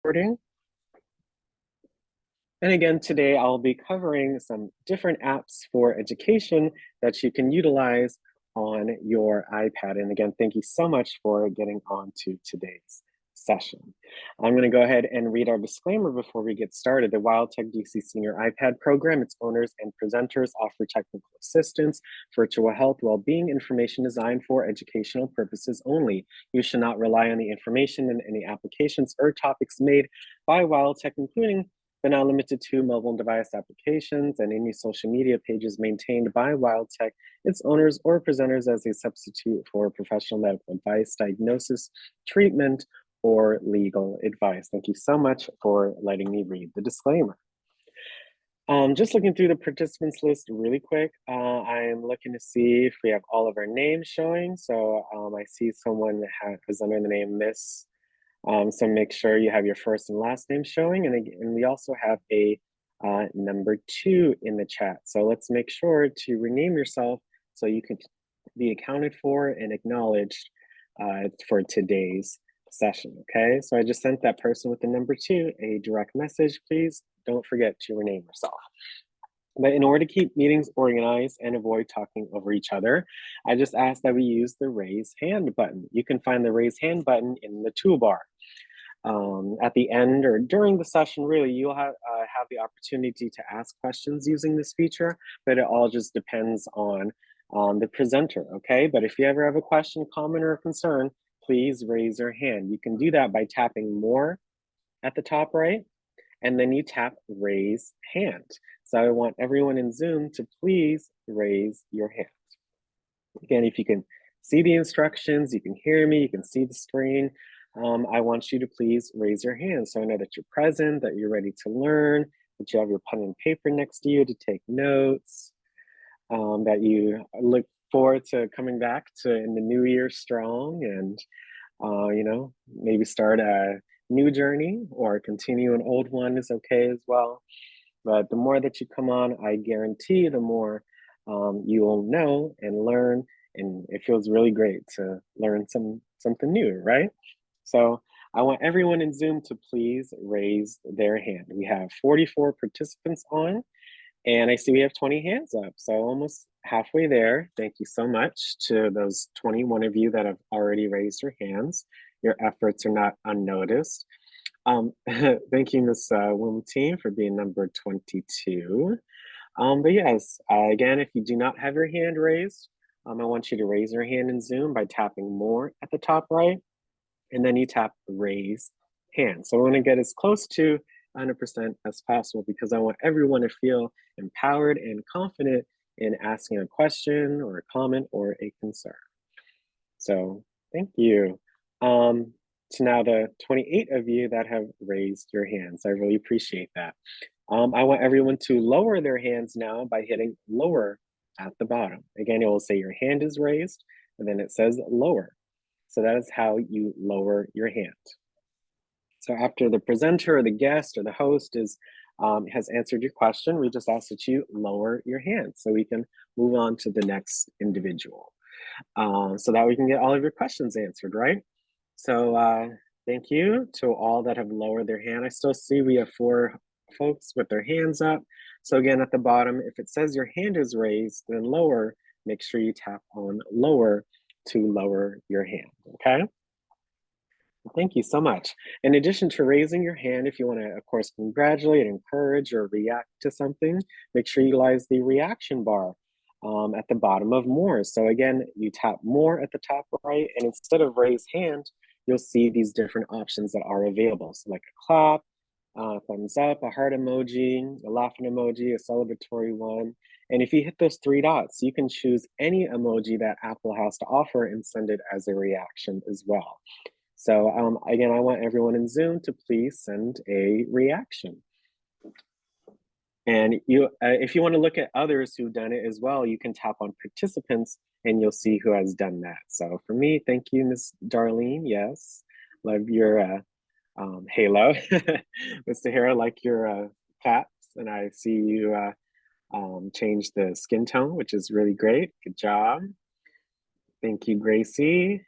Recording. And again, today I'll be covering some different apps for education that you can utilize on your iPad. And again, thank you so much for getting on to today's session. I'm going to go ahead and read our disclaimer before we get started. The WildTech DC Senior iPad program, its owners and presenters offer technical assistance, virtual health, well-being information designed for educational purposes only. You should not rely on the information in any applications or topics made by WildTech, including but not limited to mobile device applications and any social media pages maintained by WildTech, its owners, or presenters as a substitute for professional medical advice, diagnosis, treatment, or legal advice. Thank you so much for letting me read the disclaimer. Just looking through the participants list really quick, I'm looking to see if we have all of our names showing. So I see someone is under the name Miss. So make sure you have your first and last name showing. And we also have a number 2 in the chat. So let's make sure to rename yourself so you can be accounted for and acknowledged for today's session, okay? So I just sent that person with the number 2 a direct message. Please don't forget to rename yourself. But in order to keep meetings organized and avoid talking over each other, I just ask that we use the raise hand button. You can find the raise hand button in the toolbar. At the end or during the session, really, you'll have the opportunity to ask questions using this feature, but it all just depends on the presenter, okay? But if you ever have a question, comment, or concern, please raise your hand. You can do that by tapping more at the top right, and then you tap raise hand. So I want everyone in Zoom to please raise your hand. Again, if you can see the instructions, you can hear me, you can see the screen, I want you to please raise your hand so I know that you're present, that you're ready to learn, that you have your pen and paper next to you to take notes, that you look forward to coming back to in the new year strong and, you know, maybe start a new journey or continue an old one is okay as well. But the more that you come on, I guarantee the more you will know and learn, and it feels really great to learn something new, right? So I want everyone in Zoom to please raise their hand. We have 44 participants on, and I see we have 20 hands up, so almost halfway there. Thank you so much to those 21 of you that have already raised your hands. Your efforts are not unnoticed. Thank you, Ms. Team, for being number 22. But yes, again, if you do not have your hand raised, I want you to raise your hand in Zoom by tapping more at the top right, and then you tap raise hand. So I want to get as close to 100% as possible because I want everyone to feel empowered and confident in asking a question or a comment or a concern. So thank you. To now the 28 of you that have raised your hands. I really appreciate that. I want everyone to lower their hands now by hitting lower at the bottom. Again, it will say your hand is raised, and then it says lower. So that is how you lower your hand. So after the presenter or the guest or the host has answered your question, we just ask that you lower your hand so we can move on to the next individual. So that we can get all of your questions answered, right? So thank you to all that have lowered their hand. I still see we have 4 folks with their hands up. So again, at the bottom, if it says your hand is raised, then lower, make sure you tap on lower to lower your hand, okay? Thank you so much. In addition to raising your hand, if you want to, of course, congratulate, encourage, or react to something, make sure you utilize the reaction bar at the bottom of more. So again, you tap more at the top right, and instead of raise hand, you'll see these different options that are available. So like a clap, thumbs up, a heart emoji, a laughing emoji, a celebratory one. And if you hit those 3 dots, you can choose any emoji that Apple has to offer and send it as a reaction as well. So again, I want everyone in Zoom to please send a reaction. And if you want to look at others who've done it as well, you can tap on participants and you'll see who has done that. So for me, thank you, Miss Darlene. Yes, love your halo. Mr. Hara, like your caps. And I see you change the skin tone, which is really great. Good job. Thank you, Gracie.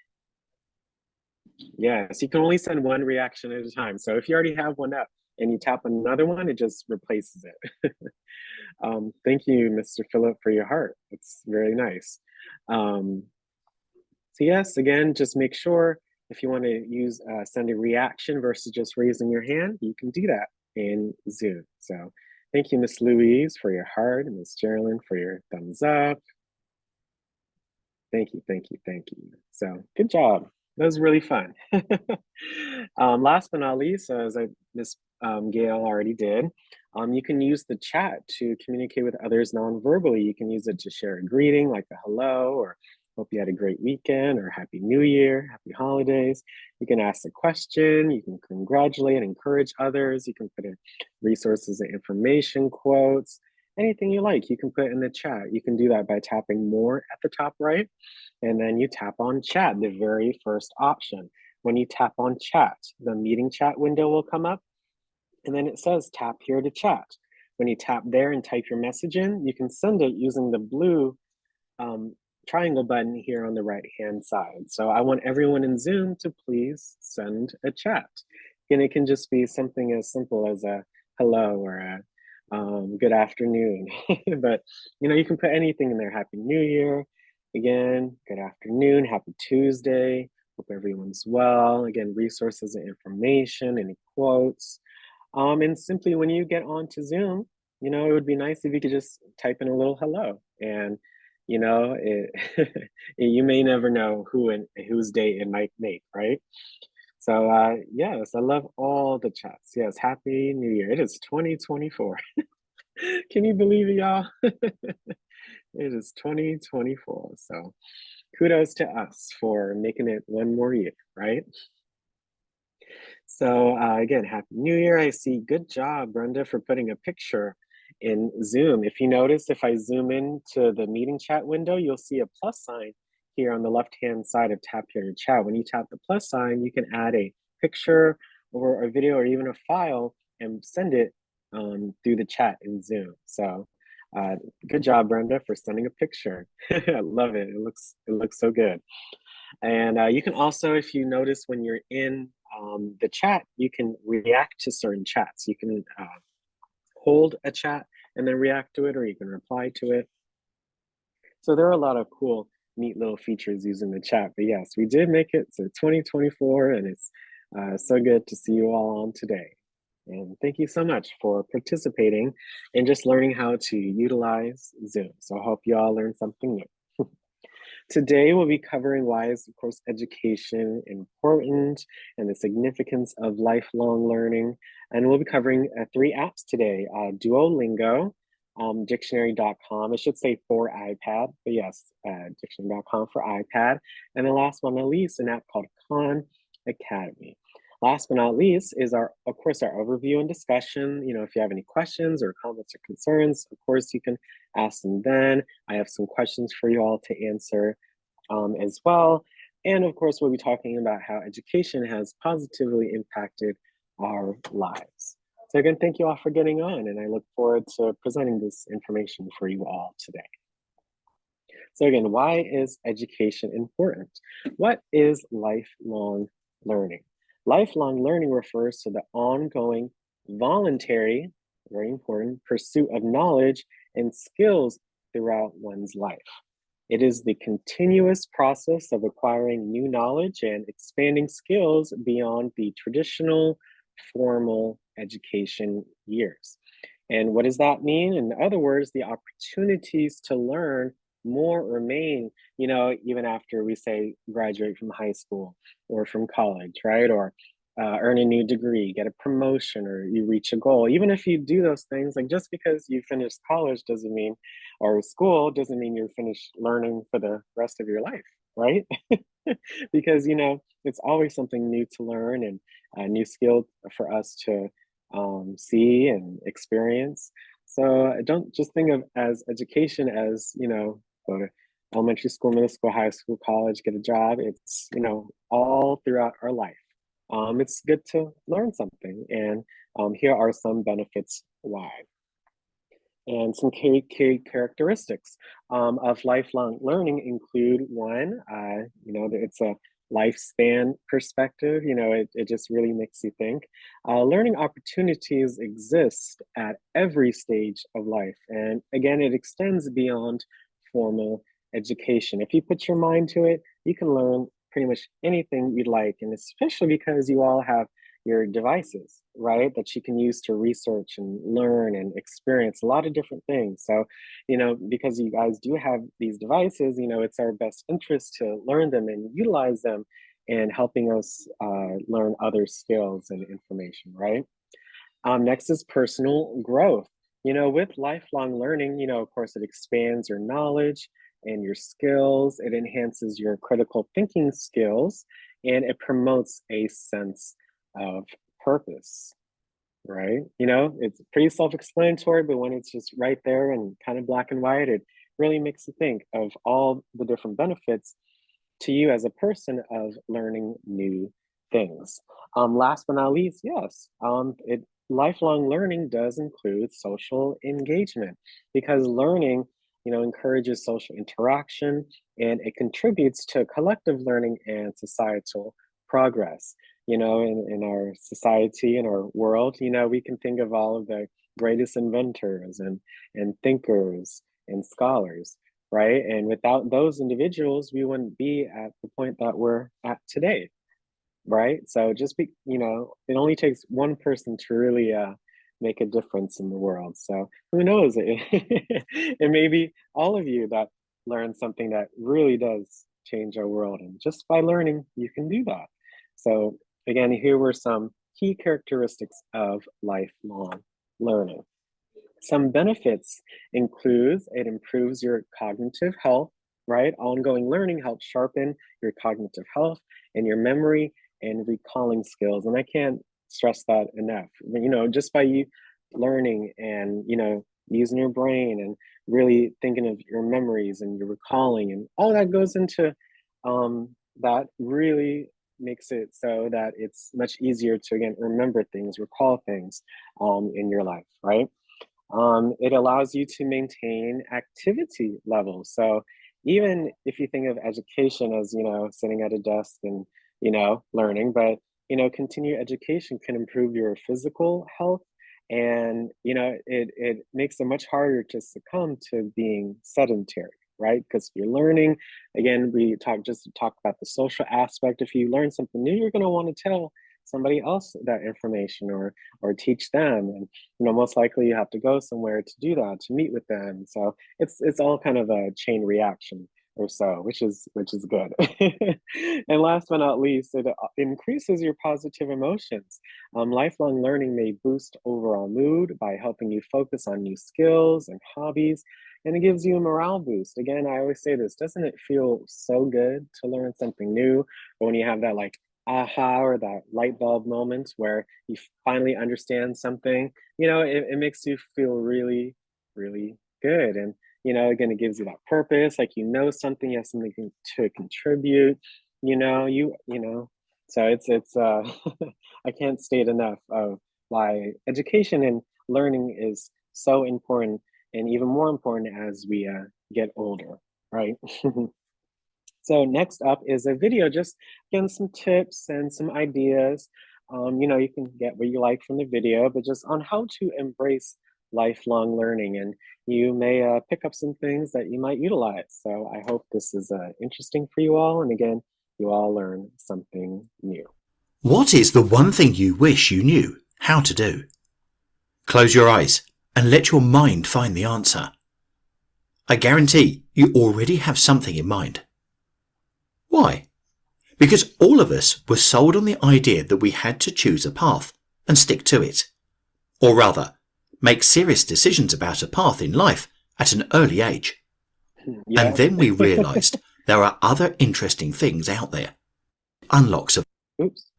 Yes, you can only send one reaction at a time. So if you already have one up and you tap another one, it just replaces it. Thank you, Mr. Phillip, for your heart. It's very nice. Um, so yes, again, just make sure if you want to use send a reaction versus just raising your hand, you can do that in Zoom. So thank you, Miss Louise, for your heart, and Miss Geraldine for your thumbs up. Thank you, thank you, thank you. So good job. That was really fun. Last but not least, as Miss Gail already did, you can use the chat to communicate with others non-verbally. You can use it to share a greeting like a hello or hope you had a great weekend or happy new year, happy holidays. You can ask a question, you can congratulate and encourage others. You can put in resources and information, quotes, anything you like, you can put in the chat. You can do that by tapping more at the top right, and then you tap on chat, the very first option. When you tap on chat, the meeting chat window will come up, and then it says tap here to chat. When you tap there and type your message in, you can send it using the blue um, triangle button here on the right hand side. So I want everyone in Zoom to please send a chat. And it can just be something as simple as a hello or a good afternoon. But you can put anything in there. Happy New Year. Again, good afternoon. Happy Tuesday. Hope everyone's well. Again, resources and information, any quotes. And simply when you get onto Zoom, it would be nice if you could just type in a little hello. And, you may never know who and whose day it might make, right? So, yes, I love all the chats. Yes, Happy New Year. It is 2024. Can you believe it, y'all? It is 2024. So, kudos to us for making it one more year, right? So again, Happy New Year. I see. Good job, Brenda, for putting a picture in Zoom. If you notice, if I zoom into the meeting chat window, you'll see a plus sign here on the left-hand side of tap here to chat. When you tap the plus sign, you can add a picture or a video or even a file and send it through the chat in Zoom. So good job, Brenda, for sending a picture. I love it. It looks so good. And you can also, if you notice when you're in the chat, you can react to certain chats. You can hold a chat and then react to it, or you can reply to it. So there are a lot of cool, neat little features using the chat. But yes, we did make it to 2024, and it's so good to see you all on today. And thank you so much for participating and just learning how to utilize Zoom. So I hope you all learned something new. Today, we'll be covering why is, of course, education important and the significance of lifelong learning. And we'll be covering 3 apps today, Duolingo, dictionary.com. It should say for iPad, but yes, dictionary.com for iPad. And the last but not least, an app called Khan Academy. Last but not least is of course, our overview and discussion. If you have any questions or comments or concerns, of course, you can ask them then. I have some questions for you all to answer as well. And of course, we'll be talking about how education has positively impacted our lives. So again, thank you all for getting on, and I look forward to presenting this information for you all today. So again, why is education important? What is lifelong learning? Lifelong learning refers to the ongoing, voluntary, very important, pursuit of knowledge and skills throughout one's life. It is the continuous process of acquiring new knowledge and expanding skills beyond the traditional formal education years. And what does that mean? In other words, the opportunities to learn more remain, even after we say graduate from high school or from college, right? Or earn a new degree, get a promotion, or you reach a goal. Even if you do those things, like just because you finished college doesn't mean, or school doesn't mean you're finished learning for the rest of your life, right? Because, it's always something new to learn and a new skill for us to see and experience. So don't just think of as education as, go to elementary school, middle school, high school, college, get a job. It's, all throughout our life. It's good to learn something. And here are some benefits why. And some key characteristics of lifelong learning include one, it's a lifespan perspective. It just really makes you think. Learning opportunities exist at every stage of life. And again, it extends beyond formal education. If you put your mind to it, you can learn pretty much anything you'd like. And especially because you all have your devices, right? That you can use to research and learn and experience a lot of different things. So, because you guys do have these devices, it's our best interest to learn them and utilize them and helping us learn other skills and information, right? Next is personal growth. With lifelong learning, of course, it expands your knowledge and your skills, it enhances your critical thinking skills, and it promotes a sense of purpose, right? It's pretty self explanatory, but when it's just right there and kind of black and white, it really makes you think of all the different benefits to you as a person of learning new things. Last but not least, yes, lifelong learning does include social engagement because learning, encourages social interaction and it contributes to collective learning and societal progress. In our society, in our world, we can think of all of the greatest inventors and thinkers and scholars, right? And without those individuals, we wouldn't be at the point that we're at today, right? So it only takes one person to really make a difference in the world. So who knows? It may be all of you that learn something that really does change our world. And just by learning, you can do that. So again, here were some key characteristics of lifelong learning. Some benefits includes it improves your cognitive health, right? Ongoing learning helps sharpen your cognitive health and your memory and recalling skills. And I can't stress that enough. Just by you learning and, using your brain and really thinking of your memories and your recalling and all that goes into that really makes it so that it's much easier to again remember things, recall things in your life, right? It allows you to maintain activity levels. So even if you think of education as, sitting at a desk and, learning, but, continued education can improve your physical health. And, it makes it much harder to succumb to being sedentary, right? Because you're learning, again, we talk about the social aspect. If you learn something new, you're going to want to tell somebody else that information or teach them, and most likely you have to go somewhere to do that, to meet with them. So it's all kind of a chain reaction or so, which is good. And last but not least, it increases your positive emotions. Lifelong learning may boost overall mood by helping you focus on new skills and hobbies, and it gives you a morale boost. Again, I always say this, doesn't it feel so good to learn something new? But when you have that like aha or that light bulb moment where you finally understand something, it makes you feel really, really good. And, again, it gives you that purpose, like something, you have something to contribute, so it's I can't state enough of why education and learning is so important and even more important as we get older, right? So next up is a video, just again, some tips and some ideas. You can get what you like from the video, but just on how to embrace lifelong learning. And you may pick up some things that you might utilize. So I hope this is interesting for you all. And again, you all learn something new. What is the one thing you wish you knew how to do? Close your eyes and let your mind find the answer. I guarantee you already have something in mind. Why? Because all of us were sold on the idea that we had to choose a path and stick to it. Or rather, make serious decisions about a path in life at an early age. And Yeah. then we realised there are other interesting things out there. Unlocks of Oops.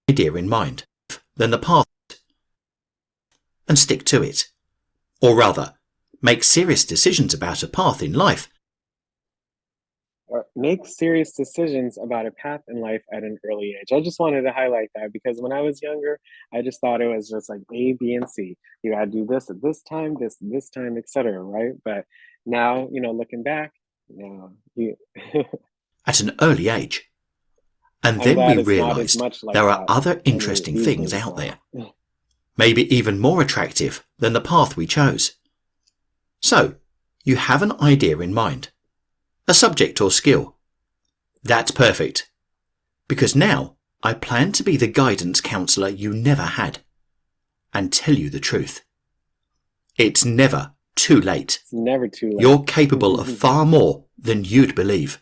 idea in mind than the path and stick to it. Or rather, make serious decisions about a path in life. Or make serious decisions about a path in life at an early age. I just wanted to highlight that because when I was younger, I just thought it was just like A, B, and C. You got to do this at this time, this at this time, etc. Right? But now, looking back, you At an early age. And I'm then we glad it's not as realised much like there are that other any interesting these things days out there, now. maybe even more attractive than the path we chose. So, you have an idea in mind, a subject or skill. That's perfect, because now I plan to be the guidance counsellor you never had, and tell you the truth. It's never too late. It's never too You're late. capable of far more than you'd believe.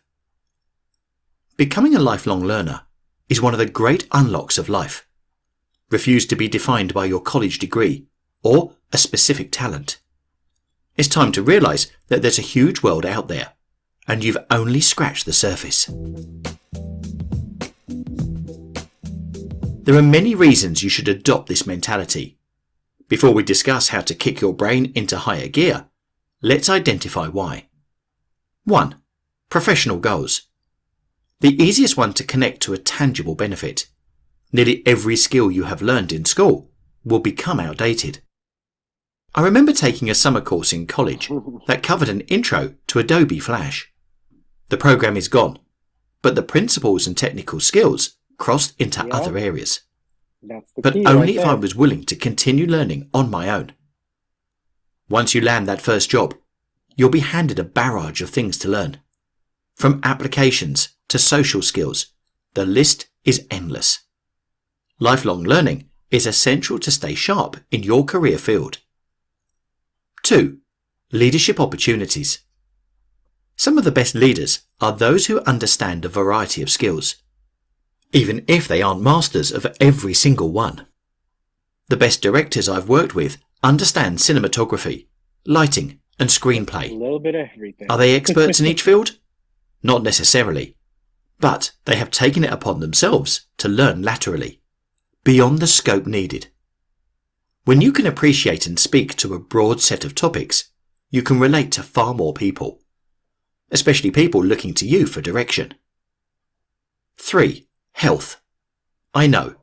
Becoming a lifelong learner is one of the great unlocks of life. Refuse to be defined by your college degree or a specific talent. It's time to realise that there's a huge world out there, and you've only scratched the surface. There are many reasons you should adopt this mentality. Before we discuss how to kick your brain into higher gear, let's identify why. 1. Professional goals. The easiest one to connect to a tangible benefit. Nearly every skill you have learned in school will become outdated. I remember taking a summer course in college that covered an intro to Adobe Flash. The program is gone, but the principles and technical skills crossed into Yeah, other areas. that's the But key right only if I there. was willing to continue learning on my own. Once you land that first job, you'll be handed a barrage of things to learn. From applications to social skills, the list is endless. Lifelong learning is essential to stay sharp in your career field. 2. Leadership opportunities. Some of the best leaders are those who understand a variety of skills, even if they aren't masters of every single one. The best directors I've worked with understand cinematography, lighting, and A screenplay. little bit of Are everything. they experts in each field? Not necessarily, but they have taken it upon themselves to learn laterally, beyond the scope needed. When you can appreciate and speak to a broad set of topics, you can relate to far more people, especially people looking to you for direction. 3. Health. I know,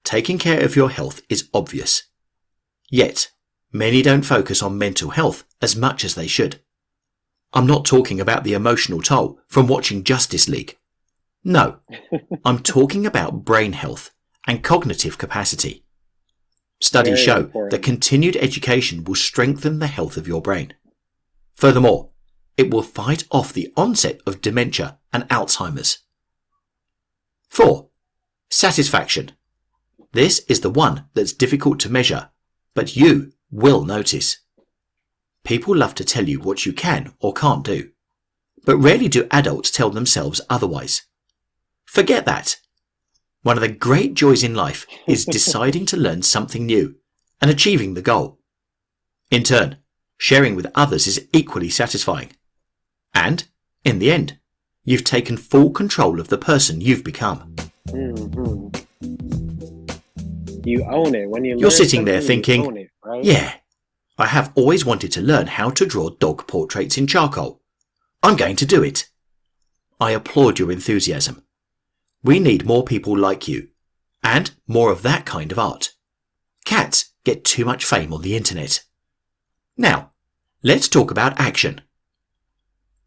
taking care of your health is obvious. Yet, many don't focus on mental health as much as they should. I'm not talking about the emotional toll from watching Justice League. No, I'm talking about brain health and cognitive capacity. Studies Very show that important. continued education will strengthen the health of your brain. Furthermore, it will fight off the onset of dementia and Alzheimer's. 4. Satisfaction. This is the one that's difficult to measure, but you will notice. People love to tell you what you can or can't do, but rarely do adults tell themselves otherwise. Forget that. One of the great joys in life is deciding to learn something new and achieving the goal. In turn, sharing with others is equally satisfying. And, in the end, you've taken full control of the person you've become. hmm You own it. When you You're learn sitting there something, you thinking, own it, right? yeah, I have always wanted to learn how to draw dog portraits in charcoal. I'm going to do it. I applaud your enthusiasm. We need more people like you, and more of that kind of art. Cats get too much fame on the internet. Now, let's talk about action.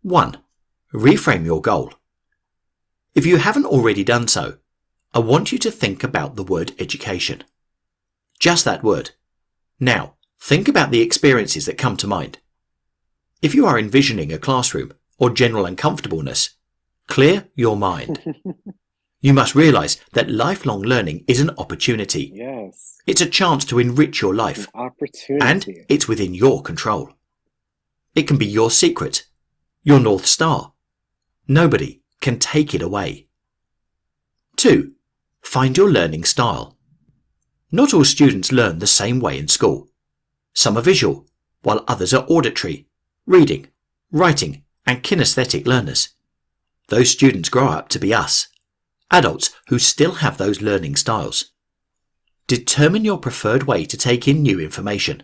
1. Reframe your goal. If you haven't already done so, I want you to think about the word education. Just that word. Now, think about the experiences that come to mind. If you are envisioning a classroom or general uncomfortableness, clear your mind. You must realise that lifelong learning is an opportunity. Yes, It's a chance to enrich your an life, and opportunity. it's within your control. It can be your secret, your North Star. Nobody can take it away. 2. Find your learning style. Not all students learn the same way in school. Some are visual, while others are auditory, reading, writing, and kinesthetic learners. Those students grow up to be us, adults who still have those learning styles. Determine your preferred way to take in new information.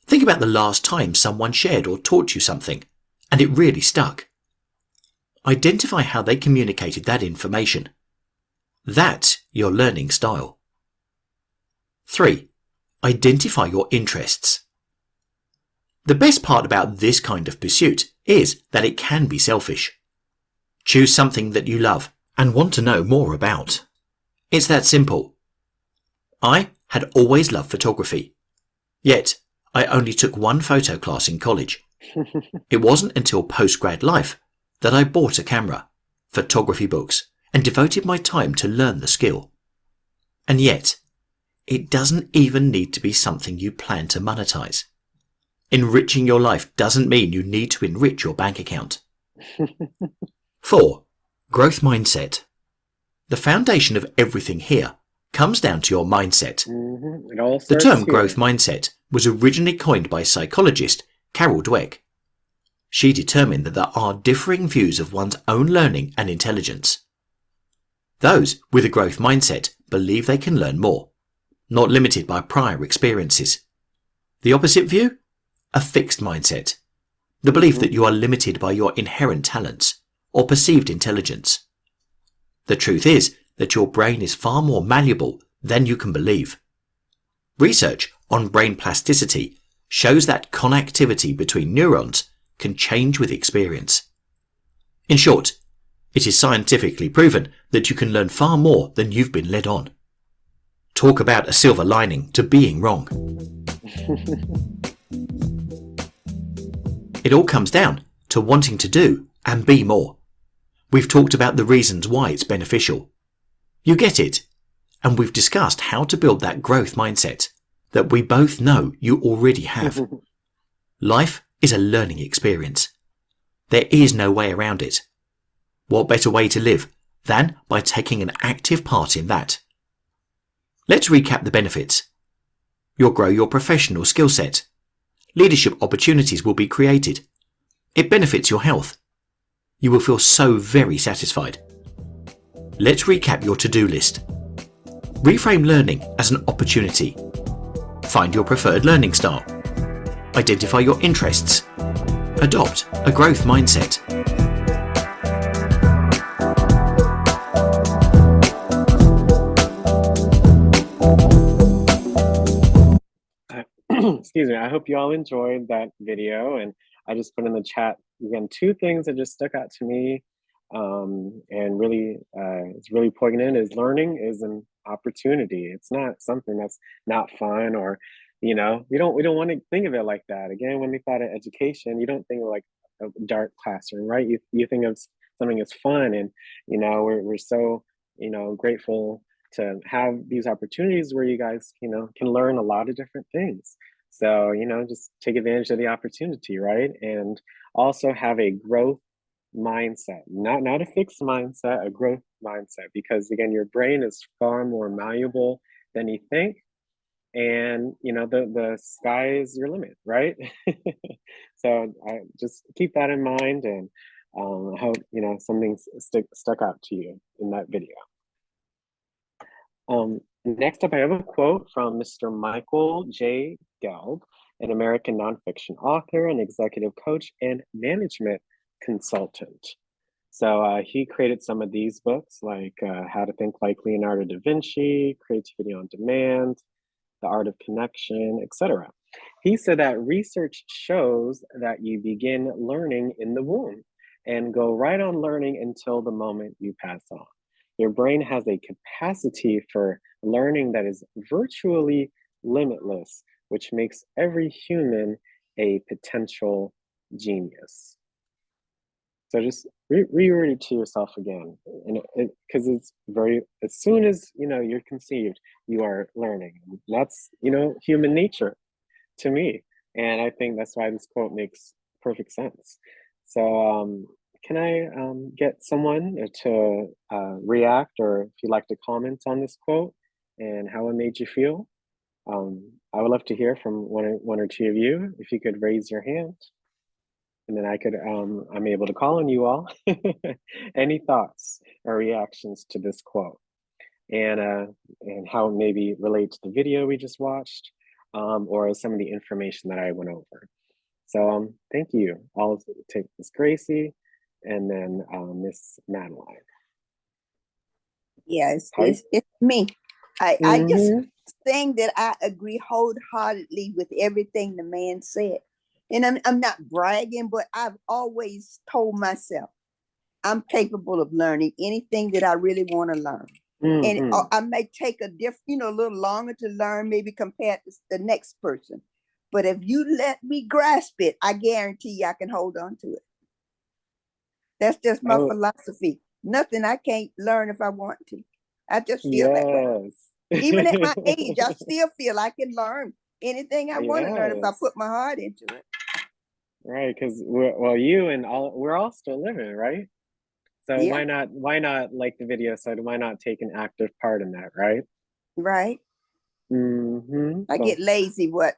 Think about the last time someone shared or taught you something, and it really stuck. Identify how they communicated that information. That's your learning style. 3. Identify your interests. The best part about this kind of pursuit is that it can be selfish. Choose something that you love and want to know more about. It's that simple. I had always loved photography, yet I only took one photo class in college. It wasn't until post-grad life that I bought a camera, photography books, and devoted my time to learn the skill. And yet, it doesn't even need to be something you plan to monetize. Enriching your life doesn't mean you need to enrich your bank account. 4. Growth mindset. The foundation of everything here comes down to your mindset. It all The starts term growth here. mindset was originally coined by psychologist Carol Dweck. She determined that there are differing views of one's own learning and intelligence. Those with a growth mindset believe they can learn more, not limited by prior experiences. The opposite view? A fixed mindset. The belief that you are limited by your inherent talents or perceived intelligence. The truth is that your brain is far more malleable than you can believe. Research on brain plasticity shows that connectivity between neurons can change with experience. In short, it is scientifically proven that you can learn far more than you've been led on. Talk about a silver lining to being wrong. It all comes down to wanting to do and be more. We've talked about the reasons why it's beneficial. You get it, and we've discussed how to build that growth mindset that we both know you already have. Life is a learning experience. There is no way around it. What better way to live than by taking an active part in that? Let's recap the benefits. You'll grow your professional skill set. Leadership opportunities will be created. It benefits your health. You will feel so very satisfied. Let's recap your to-do list. Reframe learning as an opportunity. Find your preferred learning style. Identify your interests. Adopt a growth mindset. Excuse me. I hope you all enjoyed that video. And I just put in the chat again 2 things that just stuck out to me, and really, it's really poignant. Is learning is an opportunity. It's not something that's not fun, or we don't want to think of it like that. Again, when we thought of education, you don't think of like a dark classroom, right? You think of something as fun, and we're so grateful to have these opportunities where you guys can learn a lot of different things. So just take advantage of the opportunity, right? And also have a growth mindset, not a fixed mindset, a growth mindset, because again, your brain is far more malleable than you think, and the sky is your limit, right? So I just keep that in mind, and I hope something stuck out to you in that video. Next up, I have a quote from Mr. Michael J. Gelb, an American nonfiction author, an executive coach, and management consultant. So he created some of these books, like How to Think Like Leonardo da Vinci, Creativity on Demand, The Art of Connection, etc. He said that research shows that you begin learning in the womb and go right on learning until the moment you pass on. Your brain has a capacity for learning that is virtually limitless, which makes every human a potential genius. So just reread it to yourself again, and because it's very, as soon as you're conceived, you are learning. That's human nature to me, and I think that's why this quote makes perfect sense. So can I get someone to react, or if you'd like to comment on this quote and how it made you feel? I would love to hear from one or two of you. If you could raise your hand, and then I'm able to call on you all. Any thoughts or reactions to this quote, and how it maybe relate to the video we just watched, or some of the information that I went over. So thank you. I'll take Miss Gracie, and then Miss Madeline. Yeah, Hi. it's me. I just Mm-hmm. saying that I agree wholeheartedly with everything the man said. And I'm not bragging, but I've always told myself I'm capable of learning anything that I really want to learn. And Hmm. I may take a a little longer to learn, maybe compared to the next person. But if you let me grasp it, I guarantee you I can hold on to it. That's just my Oh, philosophy. Nothing I can't learn if I want to. I just feel that way. yes. Even at my age, I still feel I can learn anything I want to learn if I Yes. put my heart into it. Right, because well, you and we're all still living, right? So Yeah, why not, like the video said, why not take an active part in that, right? right. Mm-hmm. I So get lazy. What?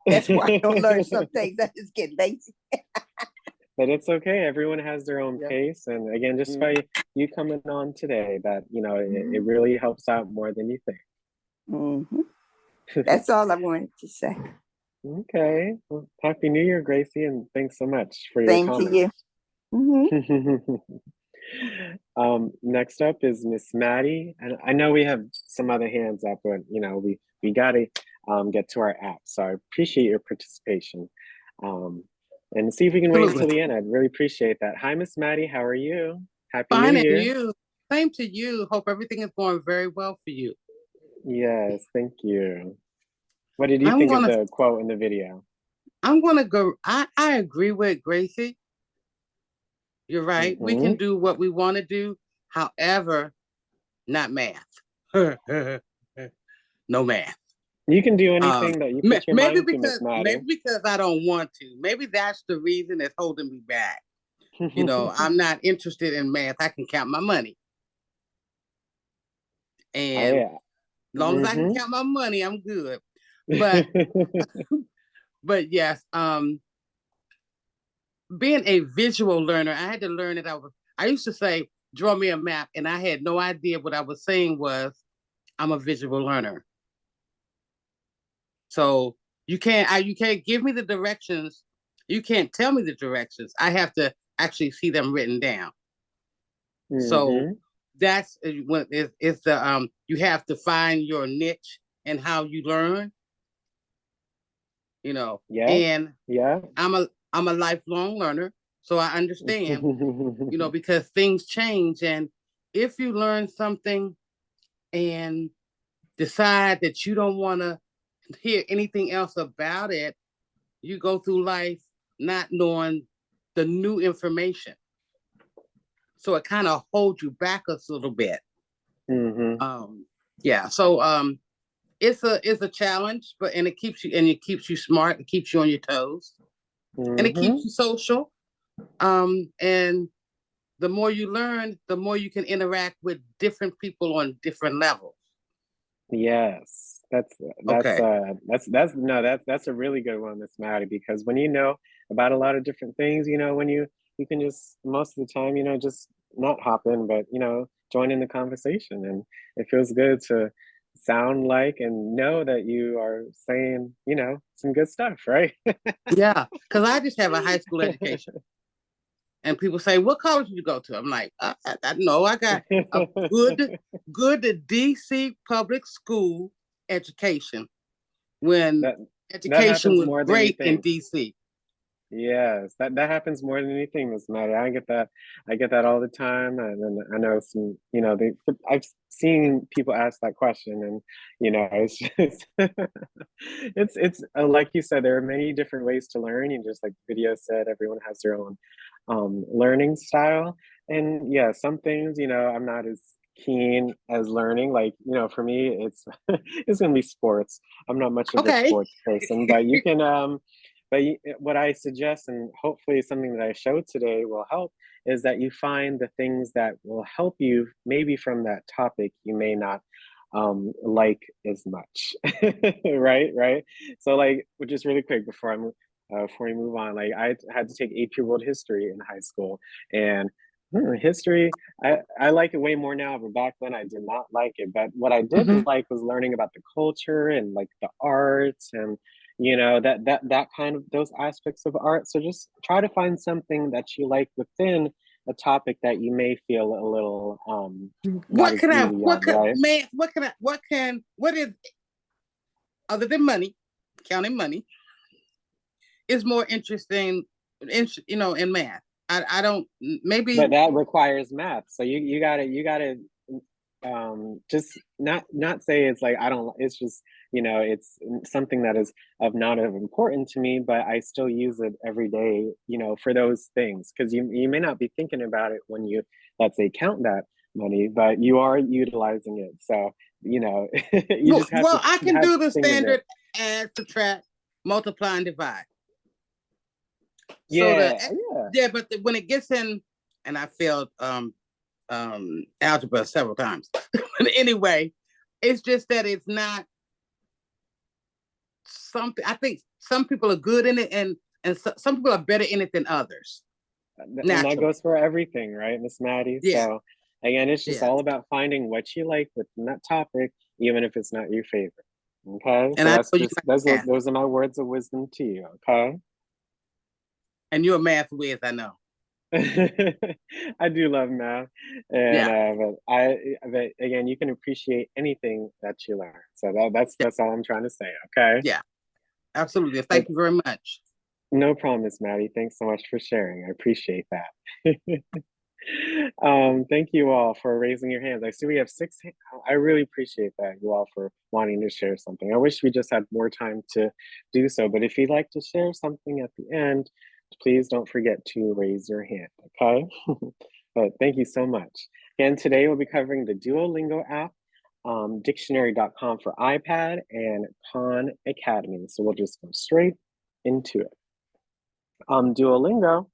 That's why I don't learn some things. I just get lazy. but it's okay. Everyone has their own Yeah. pace. And again, just by you coming on today, that it Mm-hmm. really helps out more than you Mm-hmm. think. That's all I wanted to say. Okay. Well, Happy New Year, Gracie, and thanks so much for your Same to comments. you. Mm-hmm. Next up is Miss Maddie, and I know we have some other hands up, but we gotta get to our app. So I appreciate your participation, um, and see if we can wait until Absolutely. the end. I'd really appreciate that. Hi, Miss Maddie. How are you? Happy New Fine, and Year. you? Same to you. Hope everything is going very well for you. Yes, thank you. What did you I'm think of gonna the quote in the video? I'm gonna go. I agree with Gracie. You're right. We Hmm. can do what we want to do. However, not math. No math. You can do anything that you put your Maybe mind to, Miss because Maddie. maybe because I don't want to. Maybe that's the reason that's holding me back. I'm not interested in math. I can count my money, and I as long as I can mm-hmm. count my money, I'm good. But but yes, being a visual learner, I had to learn that I used to say, draw me a map, and I had no idea what I was saying was I'm a visual learner. So you can't give me the directions. You can't tell me the directions. I have to actually see them written down. So Mm-hmm. that's when it's the you have to find your niche and how you learn, Yeah, and yeah. I'm a lifelong learner, so I understand, because things change. And if you learn something and decide that you don't want to hear anything else about it, you go through life not knowing the new information. So it kind of holds you back a little bit. Mm-hmm. Yeah. So it's a challenge, but and it keeps you smart, it keeps you on your toes, and it Mm-hmm. keeps you social. And the more you learn, the more you can interact with different people on different levels. Yes, Okay. that's no that's a really good one, Miss Maddie, because when you know about a lot of different things, when you can just most of the time, just not hop in, but join in the conversation, and it feels good to sound like and know that you are saying, some good stuff, right? Yeah, because I just have a high school education, and people say, "What college did you go to?" I'm like, I know I got a good DC public school education when That that education happens was more than you great in think. DC. Yes, that happens more than anything, Miss Maddie. I get that all the time, and then I know some, I've seen people ask that question, and it's just, like you said, there are many different ways to learn, and just like the video said, everyone has their own learning style, and yeah, some things, I'm not as keen as learning. Like, for me, it's it's gonna be sports. I'm not much of a Okay. sports person, but you can but what I suggest, and hopefully something that I showed today will help, is that you find the things that will help you maybe from that topic you may not like as much, right? Right. So like, just really quick before we move on, like I had to take AP World History in high school, and history, I like it way more now, but back then I did not like it. But what I did Hmm. like was learning about the culture and like the arts and that kind of those aspects of art. So just try to find something that you like within a topic that you may feel a little not What as can I? easy What on, can right? man? What can I? What can? What is other than money? Counting money is more interesting, in math. I don't, But maybe, that requires math. So you gotta just not say it's like I don't, it's just, it's something that is of not of important to me, but I still use it every day, for those things. Because you may not be thinking about it when you, let's say, count that money, but you are utilizing it. So, you just have to well, I can have do the things there. standard add, subtract, multiply, and divide. So Yeah, yeah. yeah, but when it gets in, and I failed algebra several times. But anyway, it's just that it's not something. I think some people are good in it, and some people are better in it than others. And that Naturally, goes for everything, right, Miss Maddie? yeah, So again, it's just yeah. all about finding what you like within that topic, even if it's not your favorite. Okay, And so I that's know you just like math, those are my words of wisdom to you. Okay. and you're a math whiz. I know. I do love math, and Yeah, but again, you can appreciate anything that you learn. So yeah, that's all I'm trying to say. Okay, yeah. Absolutely. but Thank you very much. no problem, Miss Maddie. Thanks so much for sharing. I appreciate that. Thank you all for raising your hands. I see we have six. I really appreciate that, you all, for wanting to share something. I wish we just had more time to do so, but if you'd like to share something at the end, please don't forget to raise your hand, okay? But thank you so much. Again, today we'll be covering the Duolingo app, dictionary.com for iPad, and Khan Academy. So we'll just go straight into it. Duolingo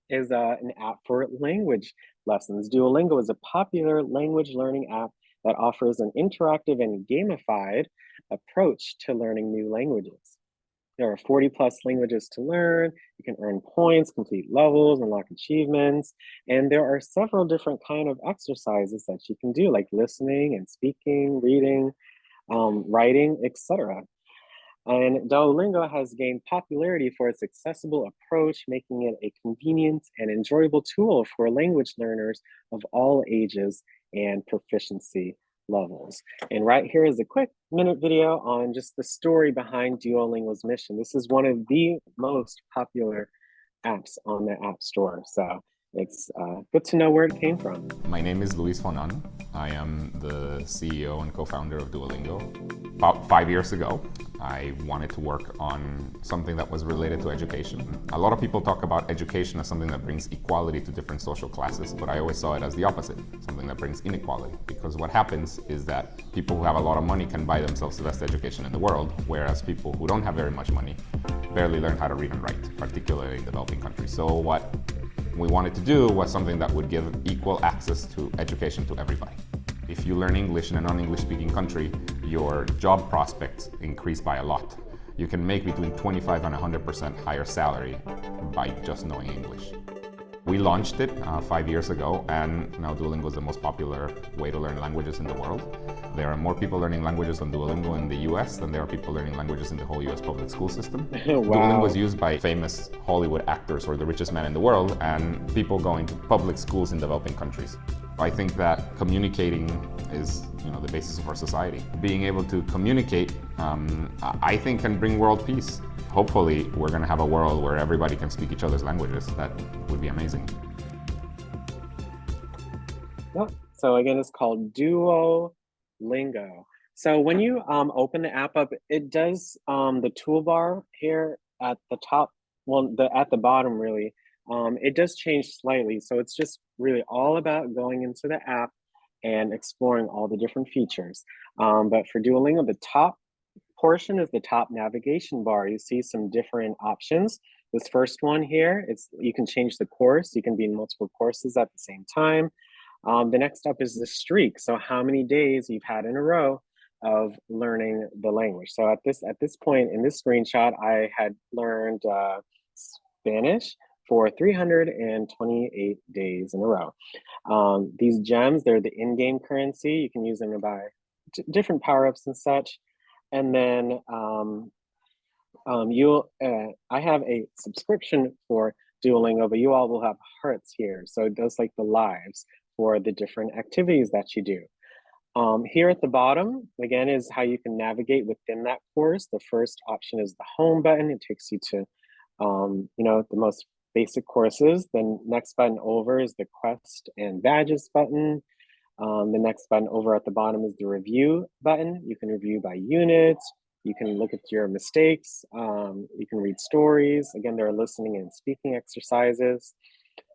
is an app for language lessons. Duolingo is a popular language learning app that offers an interactive and gamified approach to learning new languages. There are 40 plus languages to learn. You can earn points, complete levels, unlock achievements, and there are several different kind of exercises that you can do, like listening and speaking, reading, writing, etc. And Duolingo has gained popularity for its accessible approach, making it a convenient and enjoyable tool for language learners of all ages and proficiency levels. And right here is a quick minute video on just the story behind Duolingo's mission. This is one of the most popular apps on the App Store. So it's good to know where it came from. My name is Luis Fonan. I am the CEO and co-founder of Duolingo. About 5 years ago, I wanted to work on something that was related to education. A lot of people talk about education as something that brings equality to different social classes, but I always saw it as the opposite, something that brings inequality. Because what happens is that people who have a lot of money can buy themselves the best education in the world, whereas people who don't have very much money barely learn how to read and write, particularly in developing countries. So what we wanted to do was something that would give equal access to education to everybody. If you learn English in a non-English speaking country, your job prospects increase by a lot. You can make between 25 and 100% higher salary by just knowing English. We launched it 5 years ago, and now Duolingo is the most popular way to learn languages in the world. There are more people learning languages on Duolingo in the US than there are people learning languages in the whole US public school system. Wow. Duolingo is used by famous Hollywood actors or the richest men in the world, and people going to public schools in developing countries. I think that communicating is, the basis of our society. Being able to communicate, I think, can bring world peace. Hopefully, we're going to have a world where everybody can speak each other's languages. That would be amazing. Yep. So again, it's called Duolingo. So when you open the app up, it does the toolbar here at the top, well, at the bottom really, it does change slightly. So it's just really all about going into the app and exploring all the different features. But for Duolingo, the top portion is the top navigation bar. You see some different options. This first one here, you can change the course. You can be in multiple courses at the same time. The next up is the streak. So how many days you've had in a row of learning the language. So at this point in this screenshot, I had learned Spanish for 328 days in a row. These gems, they're the in-game currency. You can use them to buy different power-ups and such. And then I have a subscription for Duolingo, but you all will have hearts here. So it does like the lives for the different activities that you do. Here at the bottom, again, is how you can navigate within that course. The first option is the home button. It takes you to, the most basic courses. The next button over is the quest and badges button. The next button over at the bottom is the review button. You can review by unit. You can look at your mistakes. You can read stories. Again, there are listening and speaking exercises.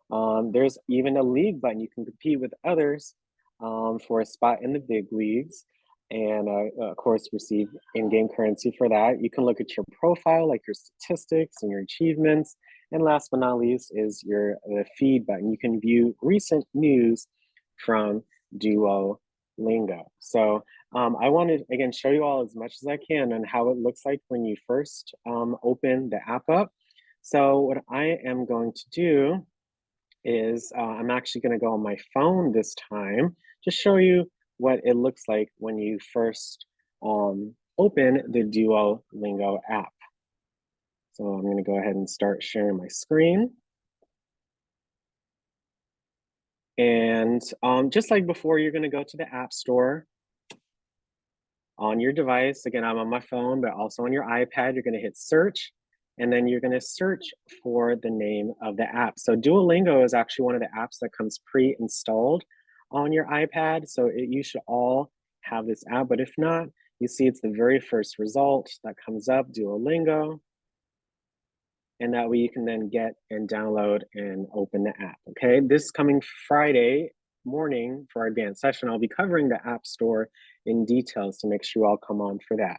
There's even a league button. You can compete with others for a spot in the big leagues and of course receive in-game currency for that. You can look at your profile, like your statistics and your achievements. And last but not least is the feed button. You can view recent news from Duolingo. So I want to, again, show you all as much as I can on how it looks like when you first open the app up. So what I am going to do is I'm actually going to go on my phone this time to show you what it looks like when you first open the Duolingo app. So I'm going to go ahead and start sharing my screen. And just like before, you're going to go to the App Store on your device. Again, I'm on my phone, but also on your iPad. You're going to hit search, and then you're going to search for the name of the app. So Duolingo is actually one of the apps that comes pre-installed on your iPad. So you should all have this app, but if not, you see it's the very first result that comes up, Duolingo. And that way you can then get and download and open the app, okay? This coming Friday morning for our advanced session, I'll be covering the App Store in details to make sure you all come on for that.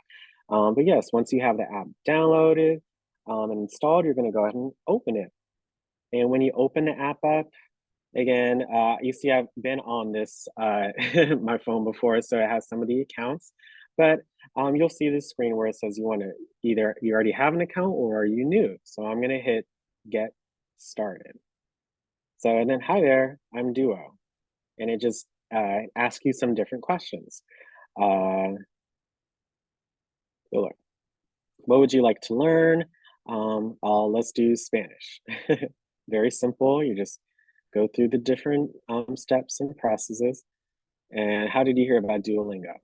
But yes, once you have the app downloaded and installed, you're gonna go ahead and open it. And when you open the app up, again, you see I've been on this, my phone before, so it has some of the accounts, but you'll see this screen where it says you want to either you already have an account or are you new. So I'm going to hit get started. So, and then hi there, I'm Duo. And it just asks you some different questions. So look, what would you like to learn? Let's do Spanish. Very simple. You just go through the different steps and processes. And how did you hear about Duolingo?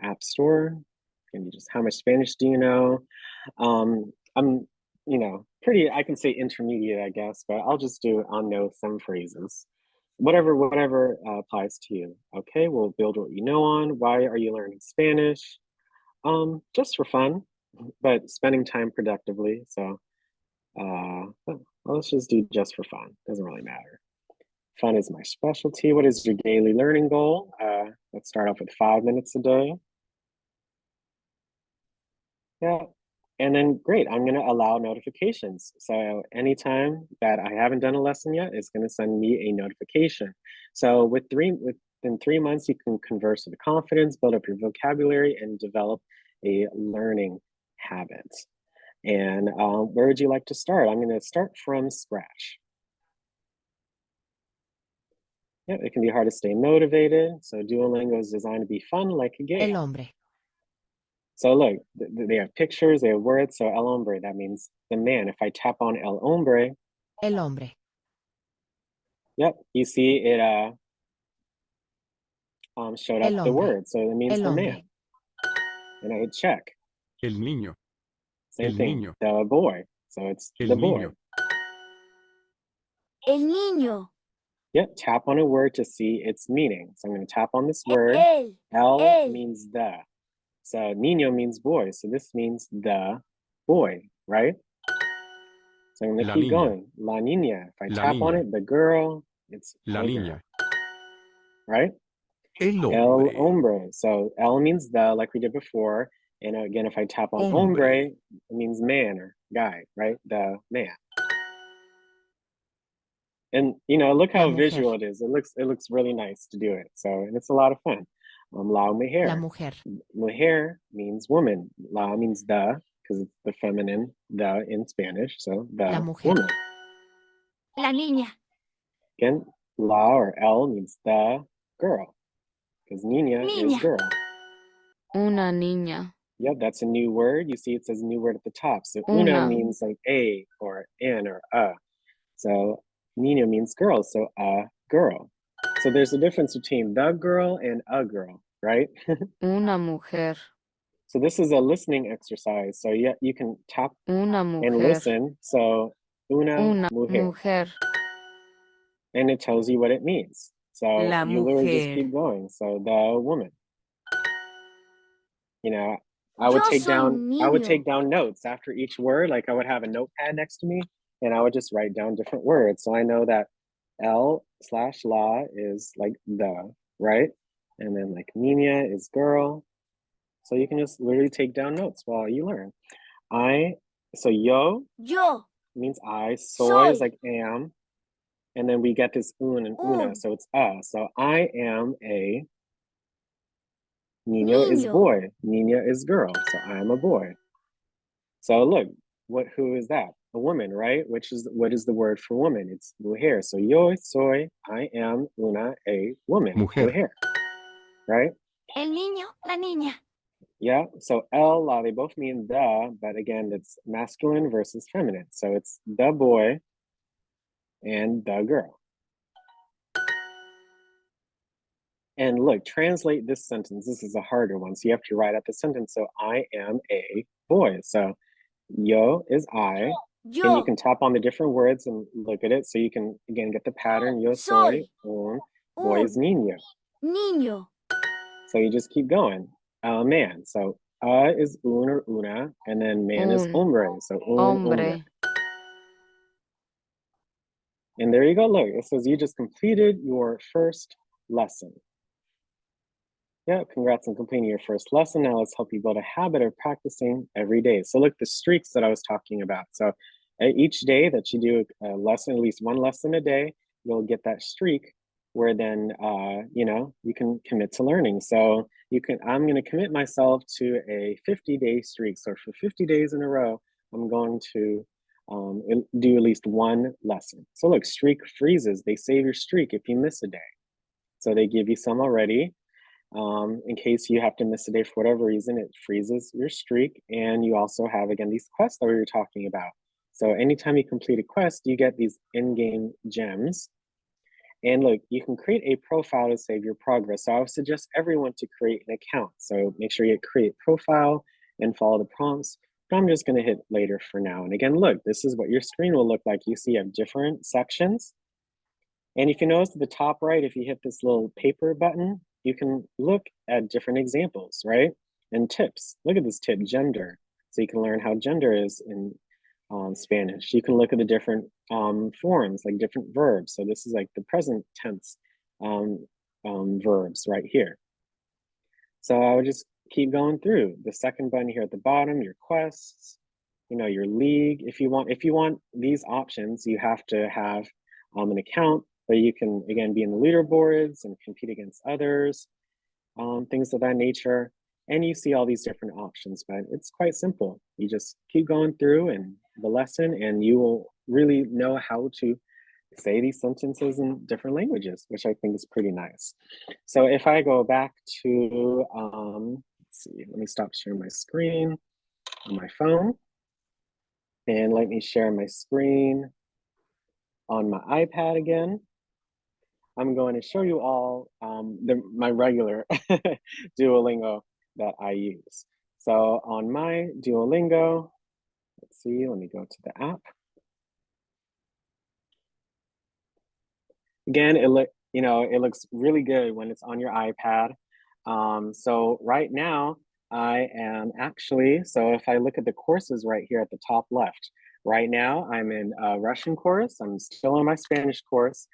App Store. And you just, how much Spanish do you know? I'm, pretty, I can say intermediate, I guess, but I'll just do I'll know some phrases. Whatever applies to you. Okay, we'll build what you know on. Why are you learning Spanish? Just for fun, but spending time productively. So well, let's just do just for fun. Doesn't really matter. Fun is my specialty. What is your daily learning goal? Let's start off with 5 minutes a day. Yeah, and then great, I'm gonna allow notifications. So anytime that I haven't done a lesson yet, it's gonna send me a notification. So within 3 months, you can converse with confidence, build up your vocabulary, and develop a learning habit. And where would you like to start? I'm gonna start from scratch. Yeah, it can be hard to stay motivated. So Duolingo is designed to be fun like a game. El hombre. So look, they have pictures, they have words. So el hombre, that means the man. If I tap on el hombre, El hombre. yep, you see it showed up El the hombre. word. So it means El the hombre. man. And I hit check. El niño. Same El thing, niño. the boy. So it's El the boy. niño. El niño. Yep, tap on a word to see its meaning. So I'm going to tap on this word. El. El means the. So niño means boy. So this means the boy, right? So I'm going to La keep niña. going. La niña. If I La tap on niña. it, the girl, it's La the niña. girl, right? El El hombre. hombre. So el means the, like we did before. And again, if I tap on hombre, it means man or guy, right? The man. And look La how mujer. visual it is. It looks really nice to do it. So, and it's a lot of fun. La La mujer. mujer. Mujer means woman. La means the, because it's the feminine, the in Spanish. So the La mujer. woman. La niña. Again, la or el means the girl, because niña is Niña. girl. Una niña. Yep, that's a new word. You see it says new word at the top. So una means like a or an or a. So niña means girl, so a girl. So there's a difference between the girl and a girl, right? Una mujer. So this is a listening exercise. So yeah, you can tap Una and mujer. listen. So Una Una mujer. mujer. And it tells you what it means. So La you literally just mujer. keep going. So the woman, you know, I would Yo take soy down niño. notes after each word. Like I would have a notepad next to me and I would just write down different words. So I know that L/la is like the, right? And then like niña is girl. So you can just literally take down notes while you learn. So yo Yo means I, soy is soy like am, and then we get this un and una, un so it's So I am a, niño is niño. boy, niña is girl, so I am a boy. So look, who is that? A woman, right? What is the word for woman? It's mujer. So yo soy, I am a woman, Mujer. mujer, right? El niño, la niña. Yeah, so la, they both mean the, but again, it's masculine versus feminine. So it's the boy and the girl. And look, translate this sentence. This is a harder one. So you have to write out the sentence. So I am a boy. So yo is I. And you Yo can tap on the different words and look at it. So you can, again, get the pattern. Yo soy soy un, boy is un niño. niño. So you just keep going. Man. So is un or una. And then man is Un hombre. So un, hombre. hombre. And there you go. Look, it says you just completed your first lesson. Yeah, congrats on completing your first lesson. Now let's help you build a habit of practicing every day. So look, the streaks that I was talking about. So each day that you do a lesson, at least one lesson a day, you'll get that streak where then, you can commit to learning. So I'm going to commit myself to a 50-day streak. So for 50 days in a row, I'm going to do at least one lesson. So look, streak freezes. They save your streak if you miss a day. So they give you some already. In case you have to miss a day for whatever reason, it freezes your streak. And you also have, again, these quests that we were talking about. So anytime you complete a quest, you get these in-game gems. And look, you can create a profile to save your progress. So I would suggest everyone to create an account. So make sure you hit create profile and follow the prompts. But I'm just going to hit later for now. And again, look, this is what your screen will look like. You see you have different sections. And if you notice at the top right, if you hit this little paper button, you can look at different examples, right? And tips. Look at this tip, gender. So you can learn how gender is in Spanish. You can look at the different forms, like different verbs. So this is like the present tense verbs right here. So I would just keep going through. The second button here at the bottom, your quests, your league. If you want these options, you have to have an account, but you can, again, be in the leaderboards and compete against others, things of that nature. And you see all these different options, but it's quite simple. You just keep going through and the lesson, and you will really know how to say these sentences in different languages, which I think is pretty nice. So if I go back to, let's see, let me stop sharing my screen on my phone. And let me share my screen on my iPad again. I'm going to show you all my regular Duolingo that I use. So on my Duolingo, let's see, let me go to the app. Again, it looks really good when it's on your iPad. So right now, I am actually, so if I look at the courses right here at the top left, right now I'm in a Russian course. I'm still in my Spanish course.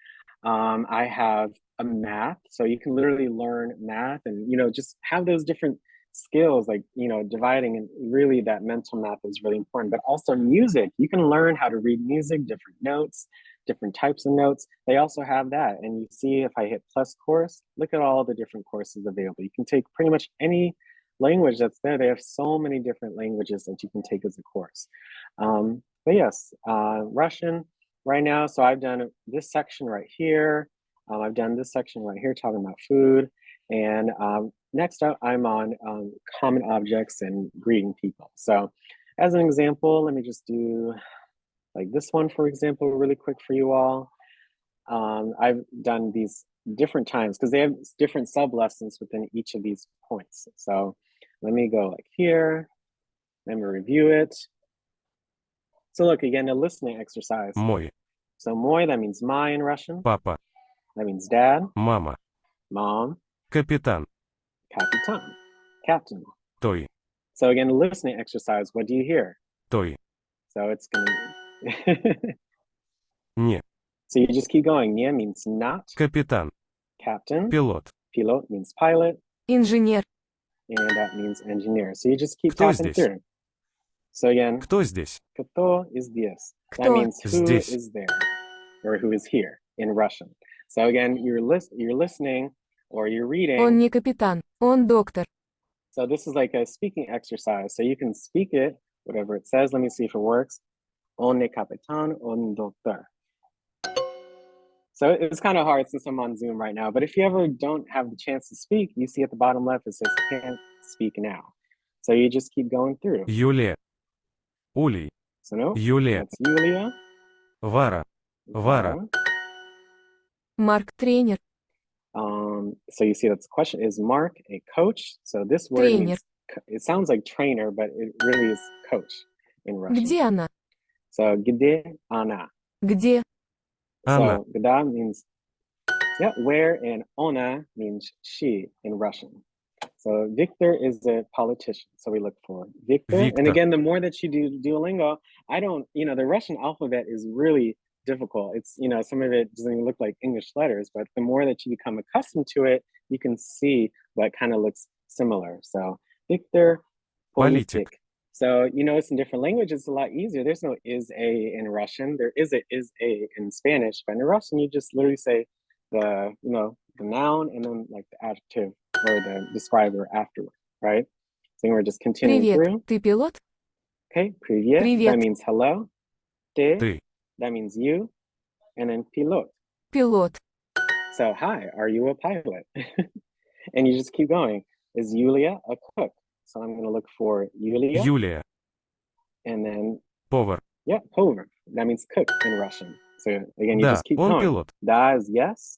I have a math, so you can literally learn math and, just have those different skills, like, dividing, and really that mental math is really important, but also music. You can learn how to read music, different notes, different types of notes. They also have that. And you see, if I hit plus course, look at all the different courses available. You can take pretty much any language that's there. They have so many different languages that you can take as a course. But yes, Russian right now. So I've done this section right here. I've done this section right here talking about food. And next up, I'm on common objects and greeting people. So as an example, let me just do like this one, for example, really quick for you all. I've done these different times because they have different sub lessons within each of these points. So let me go like here, let me review it. So look, again, a listening exercise. Мой. So moi, that means my in Russian. Папа. That means dad, Мама. mom, Капитан. kapitan, captain. Той. So again, a listening exercise, what do you hear? Той. So it's gonna Не. So you just keep going. Nie means not, Капитан. captain. Пилот. Pilot means pilot, Инженер. and that means engineer. So you just keep Кто tapping здесь? through. So again, Кто здесь? кто is this? That Кто means who здесь? is there or who is here in Russian. So again, you're listening or you're Он reading. не капитан, он доктор. So this is like a speaking exercise. So you can speak it, whatever it says. Let me see if it works. On ne capitan, on doctor. So it's kind of hard since I'm on Zoom right now, but if you ever don't have the chance to speak, you see at the bottom left, it says can't speak now. So you just keep going through. Юлия. Улей. So no, Юлия. that's Yulia. Вара. Вара. Марк тренер. So you see that's the question, is Mark a coach? So this word Trainer. means, it sounds like trainer, but it really is coach in Russian. Где она? So где она? Где? Она. So gda means, yeah, where, and ona means she in Russian. So Victor is a politician. So we look for Victor. And Victor. again, the more that you do Duolingo, the Russian alphabet is really difficult. It's, some of it doesn't even look like English letters, but the more that you become accustomed to it, you can see what kind of looks similar. So Victor, Politic. So you notice in different languages, it's a lot easier. There's no is a in Russian. There is a in Spanish, but in Russian, you just literally say the noun and then like the adjective or the describer afterward, right? So we're just continuing Привет. through. Ты пилот? Okay, привет. Привет. That means hello. Ты, Ты. that means you. And then pilot. Пилот. So hi, are you a pilot? And you just keep going. Is Yulia a cook? So I'm going to look for Yulia. Юлия. And then, Повар. yeah, повар. That means cook in Russian. So again, you Да, just keep он going. пилот. Da is yes.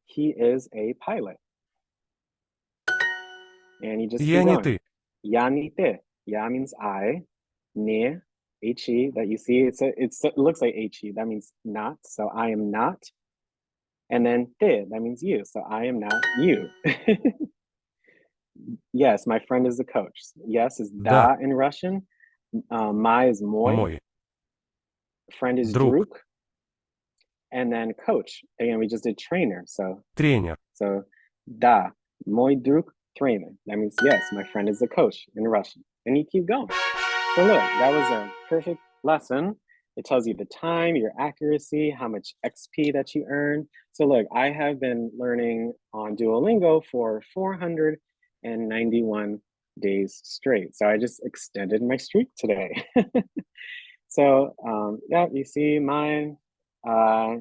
He is a pilot. And you just Я keep не going. ты. Я не ты. Ya means I. Ne, he, that you see, it looks like he. That means not. So I am not. And then te, that means you. So I am not you. Yes, my friend is a coach. Yes is da Да. in Russian. My is moi. Мой. Friend is Друг. druk. And then coach. Again, we just did trainer. So Тренер. da, mой друг trainer. That means yes, my friend is a coach in Russian. And you keep going. So look, that was a perfect lesson. It tells you the time, your accuracy, how much XP that you earn. So look, I have been learning on Duolingo for 491 days straight. So I just extended my streak today. So yeah, you see mine. I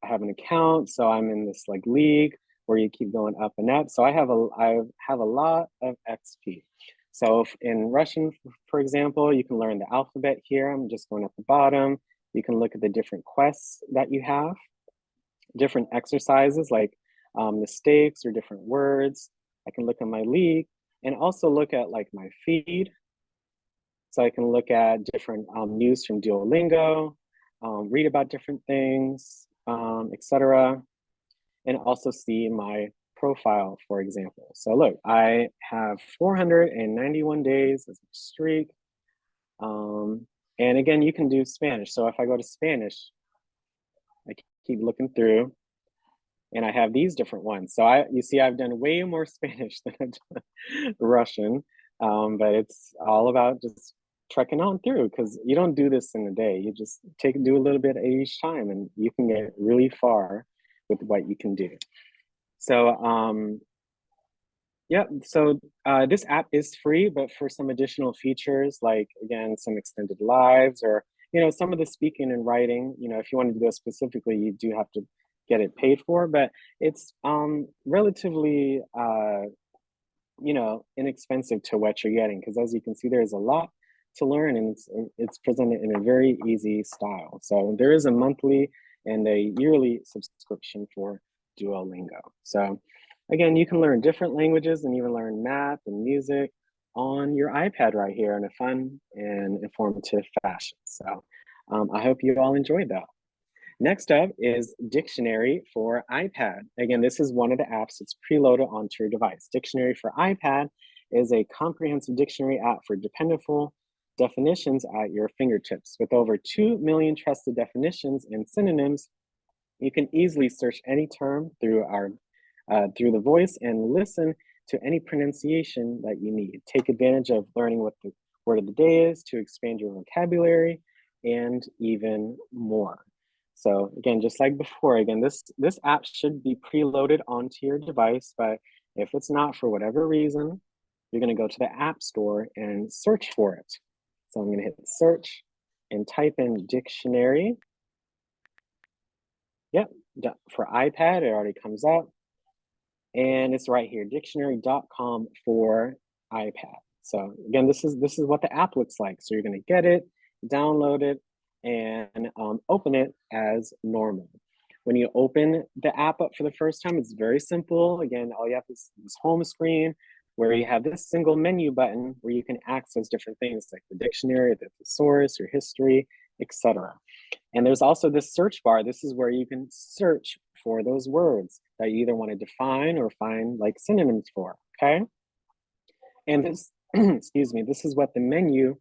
have an account, so I'm in this like league where you keep going up and up. So I have a lot of XP. So in Russian, for example, you can learn the alphabet here. I'm just going at the bottom. You can look at the different quests that you have, different exercises like mistakes or different words. I can look at my league and also look at like my feed. So I can look at different news from Duolingo, read about different things, etc. And also see my profile, for example. So look, I have 491 days as a streak. And again, you can do Spanish. So if I go to Spanish, I keep looking through and I have these different ones. So you see, I've done way more Spanish than I've done Russian, but it's all about just trekking on through because you don't do this in a day. You just do a little bit at each time and you can get really far with what you can do. So yeah, so this app is free, but for some additional features, like again, some extended lives or, some of the speaking and writing, if you wanted to do it specifically, you do have to get it paid for, but it's relatively, inexpensive to what you're getting. Because as you can see, there's a lot to learn and it's presented in a very easy style. So there is a monthly and a yearly subscription for Duolingo. So again, you can learn different languages and even learn math and music on your iPad right here in a fun and informative fashion. So I hope you all enjoyed that. Next up is Dictionary for iPad. Again, this is one of the apps that's preloaded onto your device. Dictionary for iPad is a comprehensive dictionary app for dependable definitions at your fingertips. With over 2 million trusted definitions and synonyms, you can easily search any term through the voice and listen to any pronunciation that you need. Take advantage of learning what the word of the day is to expand your vocabulary and even more. So again, just like before, again, this app should be preloaded onto your device, but if it's not for whatever reason, you're gonna go to the App Store and search for it. So I'm gonna hit search and type in dictionary. Yep, for iPad, it already comes up. And it's right here, dictionary.com for iPad. So again, this is what the app looks like. So you're gonna get it, download it, and open it as normal. When you open the app up for the first time, it's very simple. Again, all you have is this home screen where you have this single menu button where you can access different things like the dictionary, the thesaurus, your history, etc. And there's also this search bar. This is where you can search for those words that you either want to define or find like synonyms for, okay? And this, excuse me, this is what the menu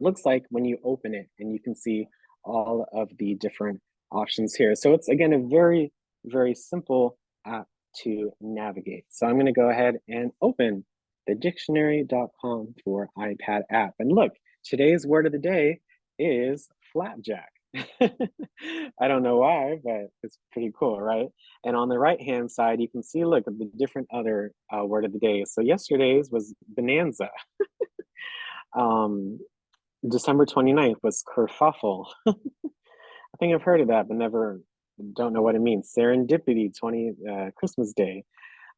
looks like when you open it, and you can see all of the different options here. So it's, again, a very, very simple app to navigate. So I'm gonna go ahead and open the dictionary.com for iPad app. And look, today's word of the day is flapjack. I don't know why, but it's pretty cool, right? And on the right-hand side, you can see, look at the different other word of the day. So yesterday's was bonanza. December 29th was kerfuffle. I think I've heard of that, but don't know what it means. Serendipity, Christmas Day.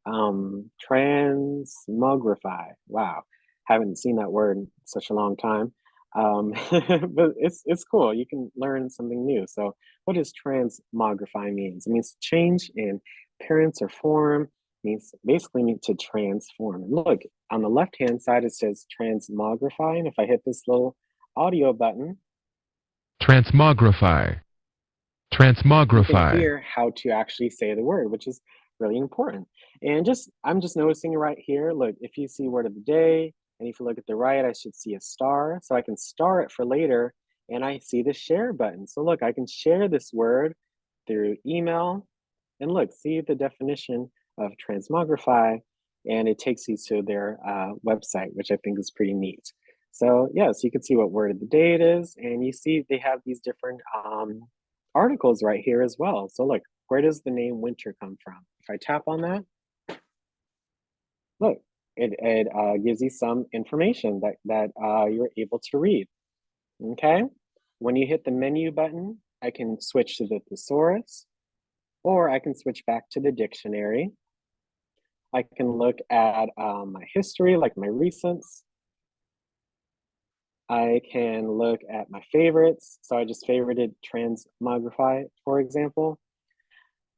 Transmogrify. Wow, haven't seen that word in such a long time. But it's cool. You can learn something new. So what does transmogrify means? It means change in appearance or form. Basically means to transform. And look, on the left-hand side, it says transmogrify. And if I hit this little audio button, Transmogrify. you can Transmogrify. hear how to actually say the word, which is really important. And I'm just noticing right here, look, if you see word of the day, and if you look at the right, I should see a star. So I can star it for later, and I see the share button. So look, I can share this word through email, and look, see the definition of transmogrify, and it takes you to their website, which I think is pretty neat. So yeah, so you can see what word of the day it is, and you see they have these different articles right here as well. So look, where does the name winter come from? If I tap on that, look, it gives you some information that you're able to read, okay? When you hit the menu button, I can switch to the thesaurus, or I can switch back to the dictionary. I can look at my history, like my recents. I can look at my favorites. So I just favorited Transmogrify, for example.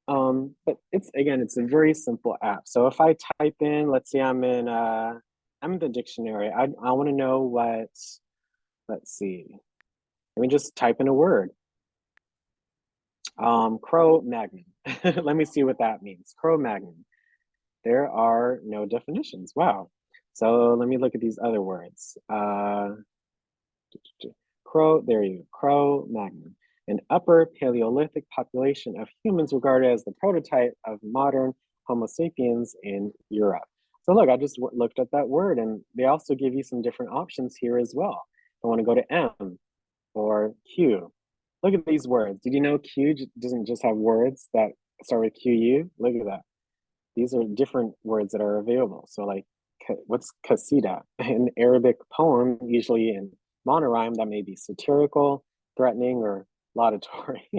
But it's a very simple app. So if I type in, let's say I'm in the dictionary. I want to know what, let's see. Let me just type in a word. Cro-Magnon. Let me see what that means. Cro-Magnon. There are no definitions. Wow. So let me look at these other words. Cro-Magnon. An upper Paleolithic population of humans regarded as the prototype of modern Homo sapiens in Europe. So look, I just looked at that word, and they also give you some different options here as well. I want to go to M or Q. Look at these words. Did you know Q doesn't just have words that start with QU? Look at that. These are different words that are available. So like, what's qasida? An Arabic poem, usually in monorhyme, that may be satirical, threatening, or laudatory.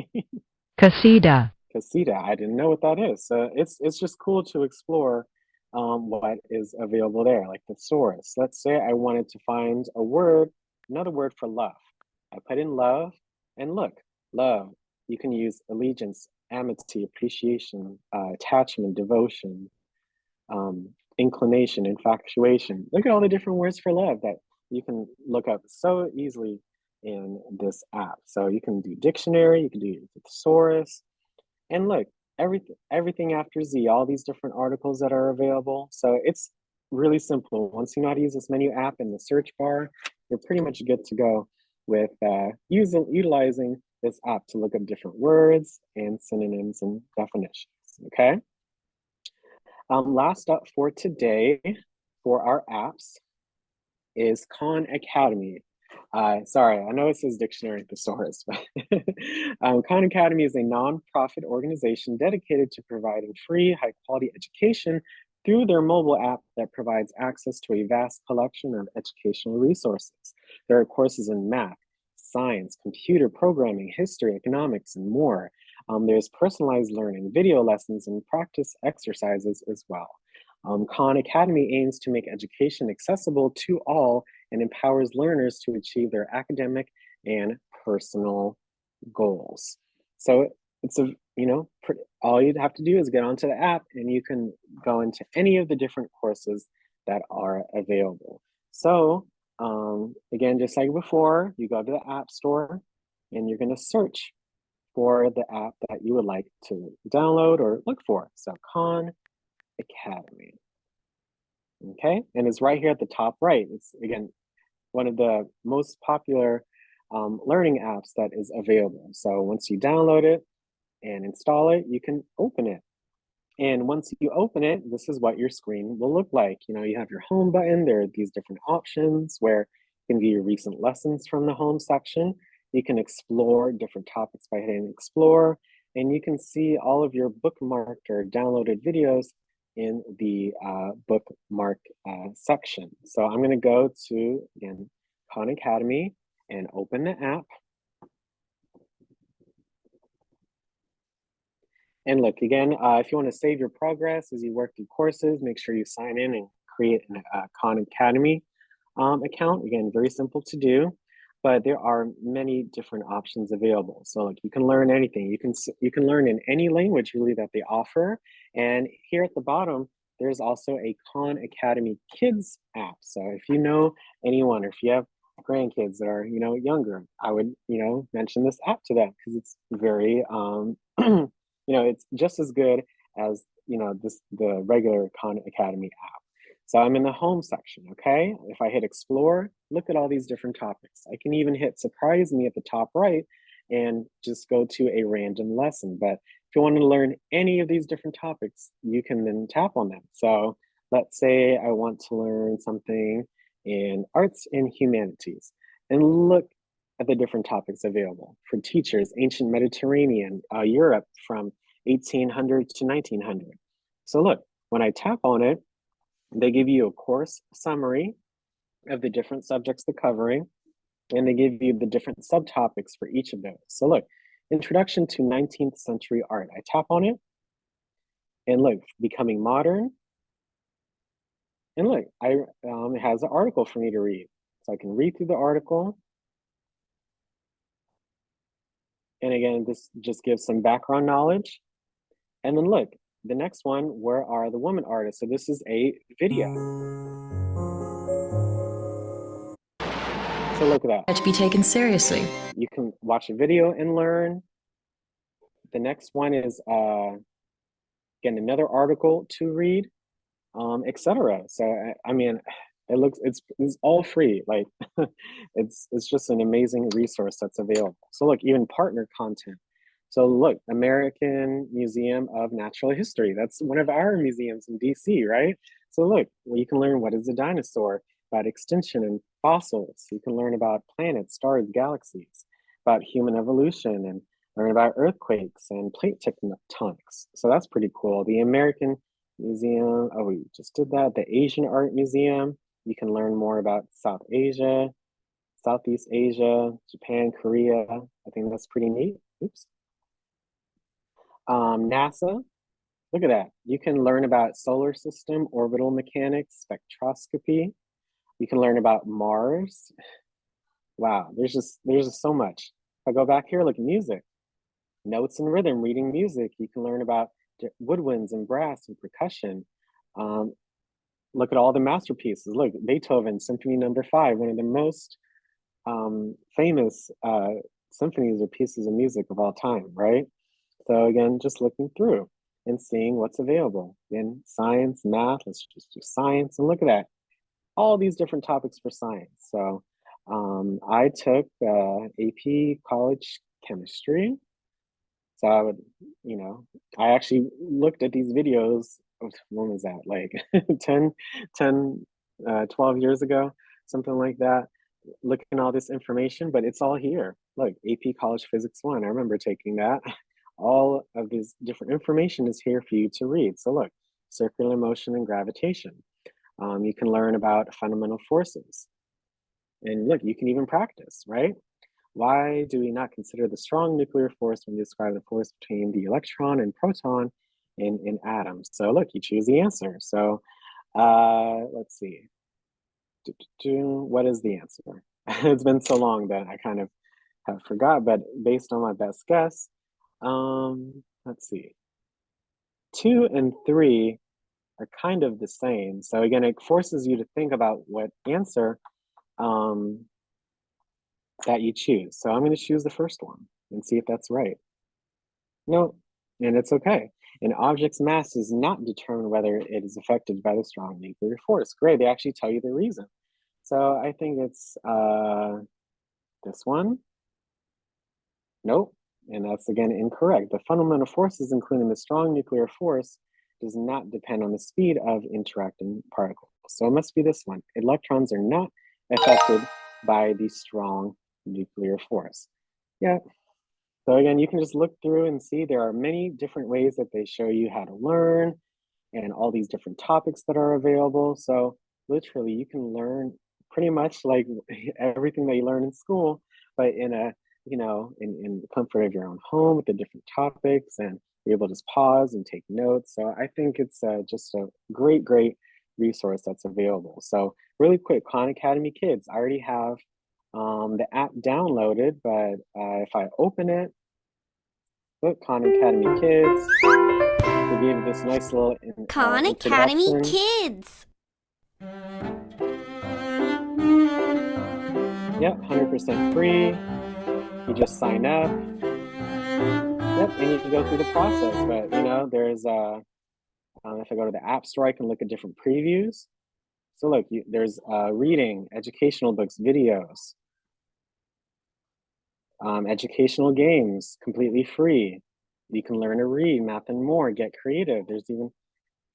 Casita. Qasida, I didn't know what that is. So it's just cool to explore what is available there, like thesaurus. Let's say I wanted to find another word for love. I put in love, and look, love. You can use allegiance, amity, appreciation, attachment, devotion, inclination, infatuation. Look at all the different words for love that you can look up so easily in this app. So you can do dictionary, you can do thesaurus, and look, everything after Z, all these different articles that are available. So it's really simple. Once you know how to use this menu app in the search bar, you're pretty much good to go with utilizing this app to look up different words and synonyms and definitions, okay? Last up for today for our apps is Khan Academy. Sorry, I know it says dictionary thesaurus, but Khan Academy is a nonprofit organization dedicated to providing free, high-quality education through their mobile app that provides access to a vast collection of educational resources. There are courses in math, science, computer programming, history, economics, and more. There's personalized learning, video lessons, and practice exercises as well. Khan Academy aims to make education accessible to all and empowers learners to achieve their academic and personal goals. So it's all you'd have to do is get onto the app and you can go into any of the different courses that are available. So again, just like before, you go to the App Store and you're going to search for the app that you would like to download or look for. So Khan Academy. Okay, and it's right here at the top right. It's again one of the most popular learning apps that is available. So once you download it and install it, you can open it. And once you open it, this is what your screen will look like. You have your home button. There are these different options where you can view your recent lessons from the home section. You can explore different topics by hitting explore, and you can see all of your bookmarked or downloaded videos in the bookmark section. So I'm going to go to, again, Khan Academy and open the app. And look, again, if you want to save your progress as you work through courses, make sure you sign in and create a Khan Academy account. Again, very simple to do, but there are many different options available. So like you can learn anything. You can learn in any language really that they offer. And here at the bottom, there's also a Khan Academy Kids app. So if you know anyone or if you have grandkids that are younger, I would mention this app to them because it's very it's just as good as the regular Khan Academy app. So I'm in the home section, okay? If I hit explore, look at all these different topics. I can even hit surprise me at the top right and just go to a random lesson. But if you want to learn any of these different topics, you can then tap on them. So let's say I want to learn something in arts and humanities, and look at the different topics available. For teachers, ancient Mediterranean, Europe from 1800 to 1900. So look, when I tap on it, they give you a course summary of the different subjects they're covering, and they give you the different subtopics for each of those. So look, Introduction to 19th Century Art. I tap on it, and look, Becoming Modern. And look, it has an article for me to read. So I can read through the article. And again, this just gives some background knowledge. And then look, the next one, where are the women artists? So this is a video. So look at that. To be taken seriously. You can watch a video and learn. The next one is, again, another article to read, etc. So, I mean, it's all free. Like, it's just an amazing resource that's available. So look, even partner content. So look, American Museum of Natural History. That's one of our museums in DC, right? So look, well, you can learn what is a dinosaur, about extinction and fossils. You can learn about planets, stars, galaxies, about human evolution, and learn about earthquakes and plate tectonics. So that's pretty cool. The American Museum, oh, we just did that. The Asian Art Museum, you can learn more about South Asia, Southeast Asia, Japan, Korea. I think that's pretty neat. Oops. NASA, look at that. You can learn about solar system, orbital mechanics, spectroscopy. You can learn about Mars. Wow, there's just so much. If I go back here, look at music. Notes and rhythm, reading music. You can learn about woodwinds and brass and percussion. look at all the masterpieces. Look, Beethoven, Symphony Number 5, one of the most famous symphonies or pieces of music of all time, right? So again, just looking through and seeing what's available. In science, math, let's just do science, and look at that. All these different topics for science. So I took AP college chemistry. So I would, you know, I actually looked at these videos, when was that? Like 10, 10, 12 years ago, something like that, looking at all this information, but it's all here. Look, AP College Physics 1, I remember taking that. All of this different information is here for you to read. So look, circular motion and gravitation. You can learn about fundamental forces. And look, you can even practice, right? Why do we not consider the strong nuclear force when we describe the force between the electron and proton in atoms? So look, you choose the answer. So let's see. What is the answer? It's been so long that I kind of have forgot, but based on my best guess, let's see. 2 and 3 are kind of the same. So again, it forces you to think about what answer that you choose. So I'm going to choose the first one and see if that's right. No, and it's okay. An object's mass does not determine whether it is affected by the strong nuclear force. Great, they actually tell you the reason. So I think it's this one. Nope, and that's again incorrect. The fundamental forces, including the strong nuclear force, does not depend on the speed of interacting particles. So it must be this one. Electrons are not affected by the strong nuclear force. Yeah. So again, you can just look through and see there are many different ways that they show you how to learn and all these different topics that are available. So literally you can learn pretty much like everything that you learn in school, but in a, you know, in the comfort of your own home with the different topics, and be able to just pause and take notes. So I think it's just a great, great resource that's available. So really quick, Khan Academy Kids, I already have the app downloaded, but if I open it, look, Khan Academy Kids, they gave this nice little Khan Academy introduction. Kids. Yep, 100% free. You just sign up. Yep, and you go through the process. But you know, there's if I go to the App Store, I can look at different previews. So look, there's reading, educational books, videos, educational games, completely free. You can learn to read, math, and more. Get creative. There's even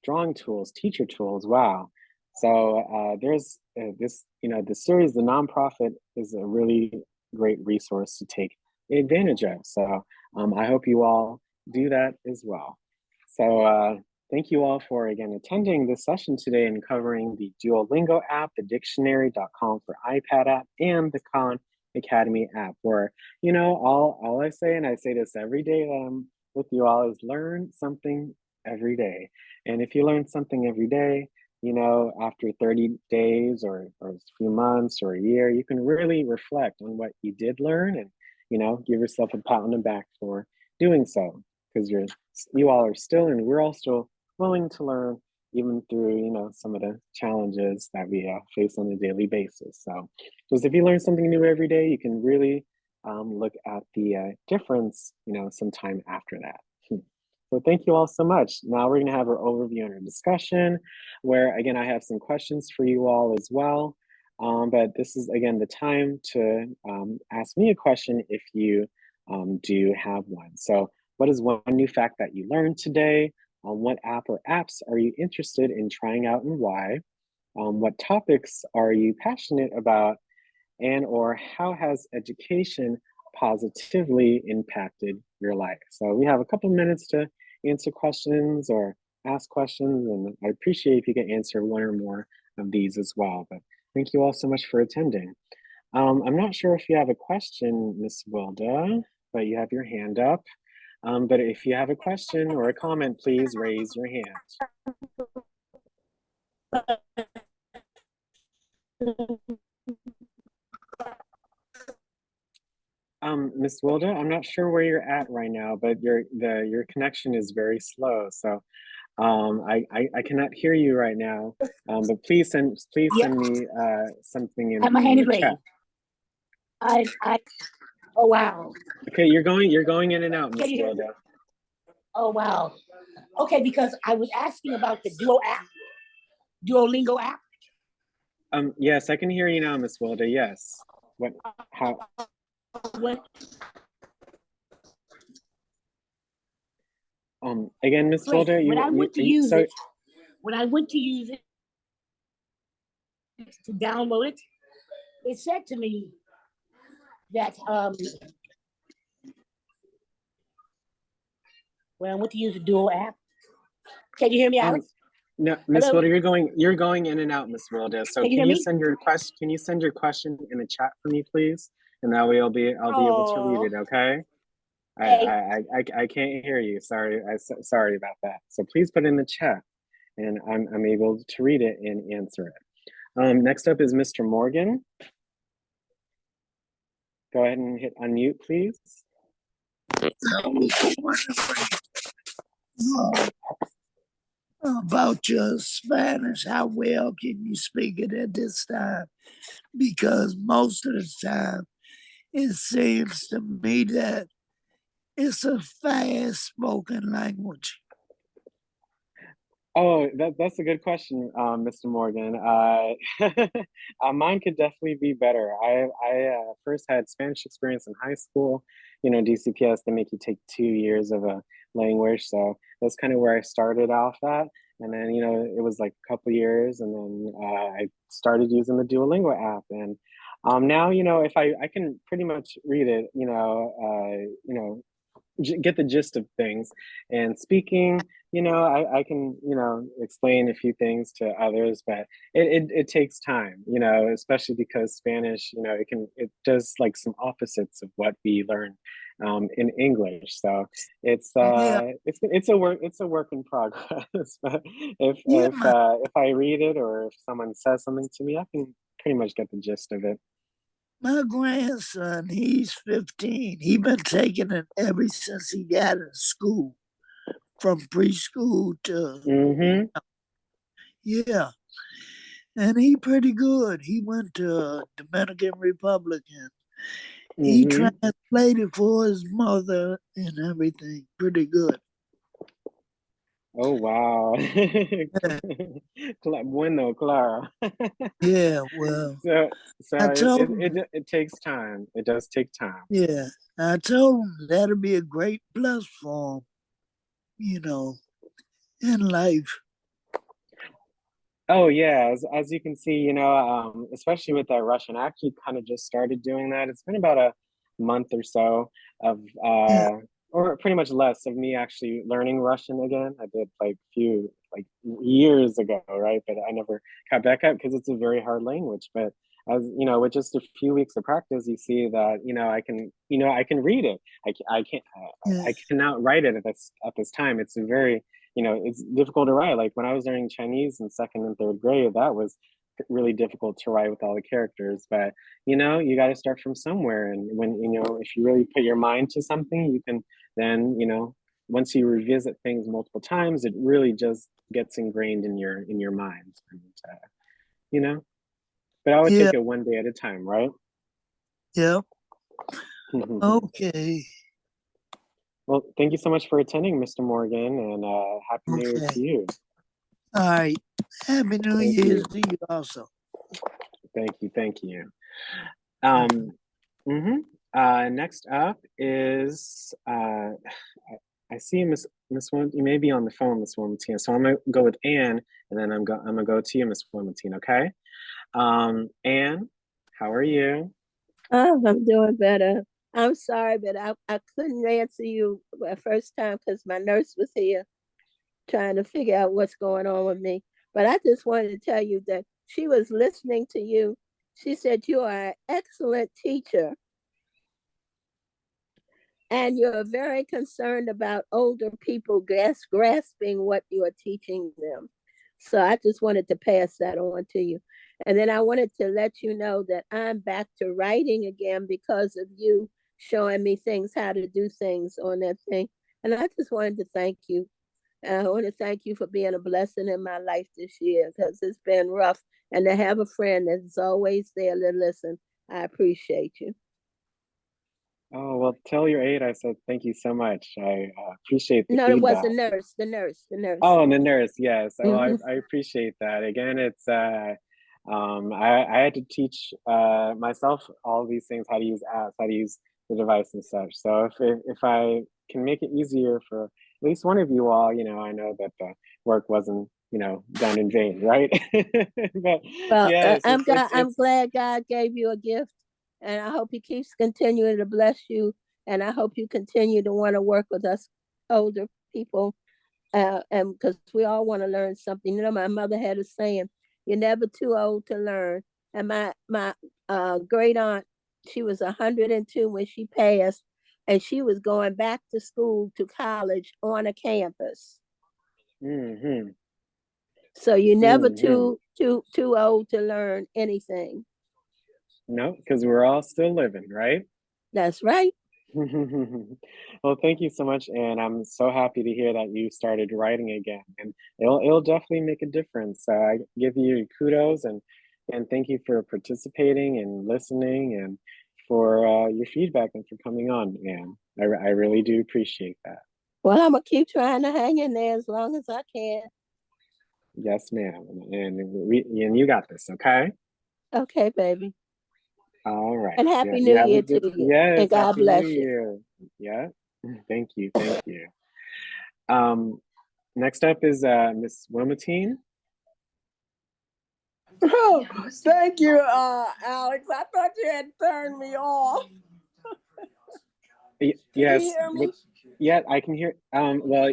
drawing tools, teacher tools. Wow. So there's this, you know, the series, the nonprofit is a really great resource to take advantage of. So I hope you all do that as well. So thank you all for again attending this session today and covering the Duolingo app, the dictionary.com for iPad app, and the Khan Academy app. Where, you know, all I say, and I say this every day that I'm with you all, is learn something every day. And if you learn something every day, you know, after 30 days or a few months or a year, you can really reflect on what you did learn and, you know, give yourself a pat on the back for doing so, because you all are still, and we're all still willing to learn even through, you know, some of the challenges that we face on a daily basis. So just if you learn something new every day, you can really look at the difference, you know, sometime after that. So thank you all so much. Now we're going to have our overview and our discussion, where again, I have some questions for you all as well. But this is again the time to ask me a question if you do have one. So what is one new fact that you learned today? What app or apps are you interested in trying out and why? What topics are you passionate about? And or how has education positively impacted your life? So we have a couple minutes to answer questions or ask questions, and I appreciate if you can answer one or more of these as well. But thank you all so much for attending. I'm not sure if you have a question, Miss Wilda, but you have your hand up. But if you have a question or a comment, please raise your hand. Miss Wilda, I'm not sure where you're at right now, but your connection is very slow. So I cannot hear you right now, but please Yeah, send me something at my in handy the chat. raised. I, oh wow. Okay, you're going in and out, Can Miss you hear me? Wilda. Oh wow. Okay, because I was asking about the Duo app, Duolingo app. Yes, I can hear you now, Miss Wilda. Yes. What? How? When, Again, Miss great. Wilda, When I went to use so it, when I went to use it to download it, it said to me that when I went to use the Duo app. Can you hear me, um Alex? no, Miss Hello? Wilda, you're going in and out, Miss Wilda. So Can you hear me? can you send your question in the chat for me, please? And that way I'll be able to read Oh, it, okay? hey. I can't hear you. Sorry, sorry about that. So please put it in the chat, and I'm able to read it and answer it. Next up is Mr. Morgan. Go ahead and hit unmute, please. About your Spanish, how well can you speak it at this time? Because most of the time, it seems to me that it's a fast spoken language. Oh, that's a good question, Mr. Morgan. Mine could definitely be better. I first had Spanish experience in high school. You know, DCPS, they make you take 2 years of a language, so that's kind of where I started off at. And then, you know, it was like a couple years, and then I started using the Duolingo app. And now, you know, if I can pretty much read it, you know, get the gist of things. And speaking, you know, I can, you know, explain a few things to others, but it takes time, you know, especially because Spanish, you know, it does like some opposites of what we learn in English. So Yeah, it's a work in progress. But yeah, if I read it or if someone says something to me, I can pretty much get the gist of it. my grandson, he's 15. He been taking it ever since he got in school, from preschool to, Mm-hmm. yeah. And he pretty good. He went to Dominican Republic and he Mm-hmm. translated for his mother and everything. Pretty good. Oh wow. Yeah, Bueno, claro. yeah, well, So I told him, it takes time. It does take time. yeah, I told him that'd be a great plus for him, you know, in life. Oh yeah, as you can see, you know, especially with that Russian, I actually kind of just started doing that. It's been about a month or so of Yeah, or pretty much less of me actually learning Russian again. I did like few like years ago, right? But I never got back up because it's a very hard language. But as you know, with just a few weeks of practice, you see that you know, I can read it. I can't, yeah, I cannot write it at this time. It's a very you know, it's difficult to write. Like when I was learning Chinese in second and third grade, that was really difficult to write with all the characters. But you know, you got to start from somewhere. And when you know, if you really put your mind to something, you can then you know, once you revisit things multiple times, it really just gets ingrained in your mind. And you know, but I would yeah, take it one day at a time, right? yeah. Okay, Well, thank you so much for attending, Mr. Morgan, and happy New Year okay. to you. All right. Happy New Thank Year's you, to you also. thank you. Okay. Um, mhm. Next up is I see Miss One. You may be on the phone, Miss Wilmington. So I'm gonna go with Anne, and then I'm gonna go to you, Miss Wilmington. Okay. Anne, how are you? Oh, I'm doing better. I'm sorry, but I couldn't answer you the first time because my nurse was here trying to figure out what's going on with me. But I just wanted to tell you that she was listening to you. She said you are an excellent teacher and you're very concerned about older people grasping what you are teaching them. So I just wanted to pass that on to you. And then I wanted to let you know that I'm back to writing again because of you showing me things, how to do things on that thing. And I just wanted to thank you And I want to thank you for being a blessing in my life this year because it's been rough. And to have a friend that's always there to listen, I appreciate you. Oh, well, tell your aide I said thank you so much. I appreciate the No, it was feedback. the nurse. Oh, and the nurse, yes. Oh, Hmm. I appreciate that. Again, it's I had to teach myself all these things, how to use apps, how to use the device and such. So if I can make it easier for at least one of you all, I know that the work wasn't, done in vain, right? But Well, yes, I'm glad God gave you a gift, and I hope He keeps continuing to bless you, and I hope you continue to want to work with us older people, and because we all want to learn something. My mother had a saying, "You're never too old to learn." And my great aunt, she was 102 when she passed, and she was going back to school to college on a campus. mm-hmm, So you're never mm-hmm. too old to learn anything. No, because we're all still living, right? That's right. Well, thank you so much, and I'm so happy to hear that you started writing again, and it'll definitely make a difference. So I give you kudos and thank you for participating and listening and for your feedback and for coming on, Anne. I really do appreciate that. Well, I'm gonna keep trying to hang in there as long as I can. Yes, ma'am, and you got this, okay? Okay, baby. All right. And Yeah, Happy you New have a Year good. to you. Yes, And God Happy New bless you. Year. Yeah. Thank you. Thank you. Um, Next up is Miss Wilmatine. Oh, thank you, Alex. I thought you had turned me off. Can you Yes, hear but me? yeah, I can hear. Well,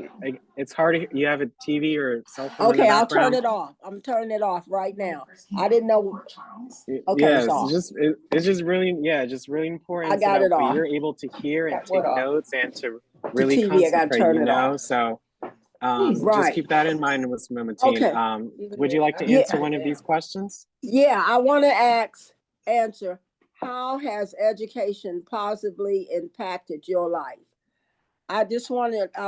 it's hard to hear. You have a TV or cell phone in the Okay, I'll turn background. it off. I'm turning it off right now. I didn't know. Okay, it's Yes, off. it's just really, yeah, just really I important so got that it way off. you're able to hear and Got take what off? notes and to The really TV, I got to concentrate. turn it off. So just Right. keep that in mind, Miss Momentine. Okay. Would you like to answer Yeah. one of these questions? Yeah, I want to answer, how has education positively impacted your life? I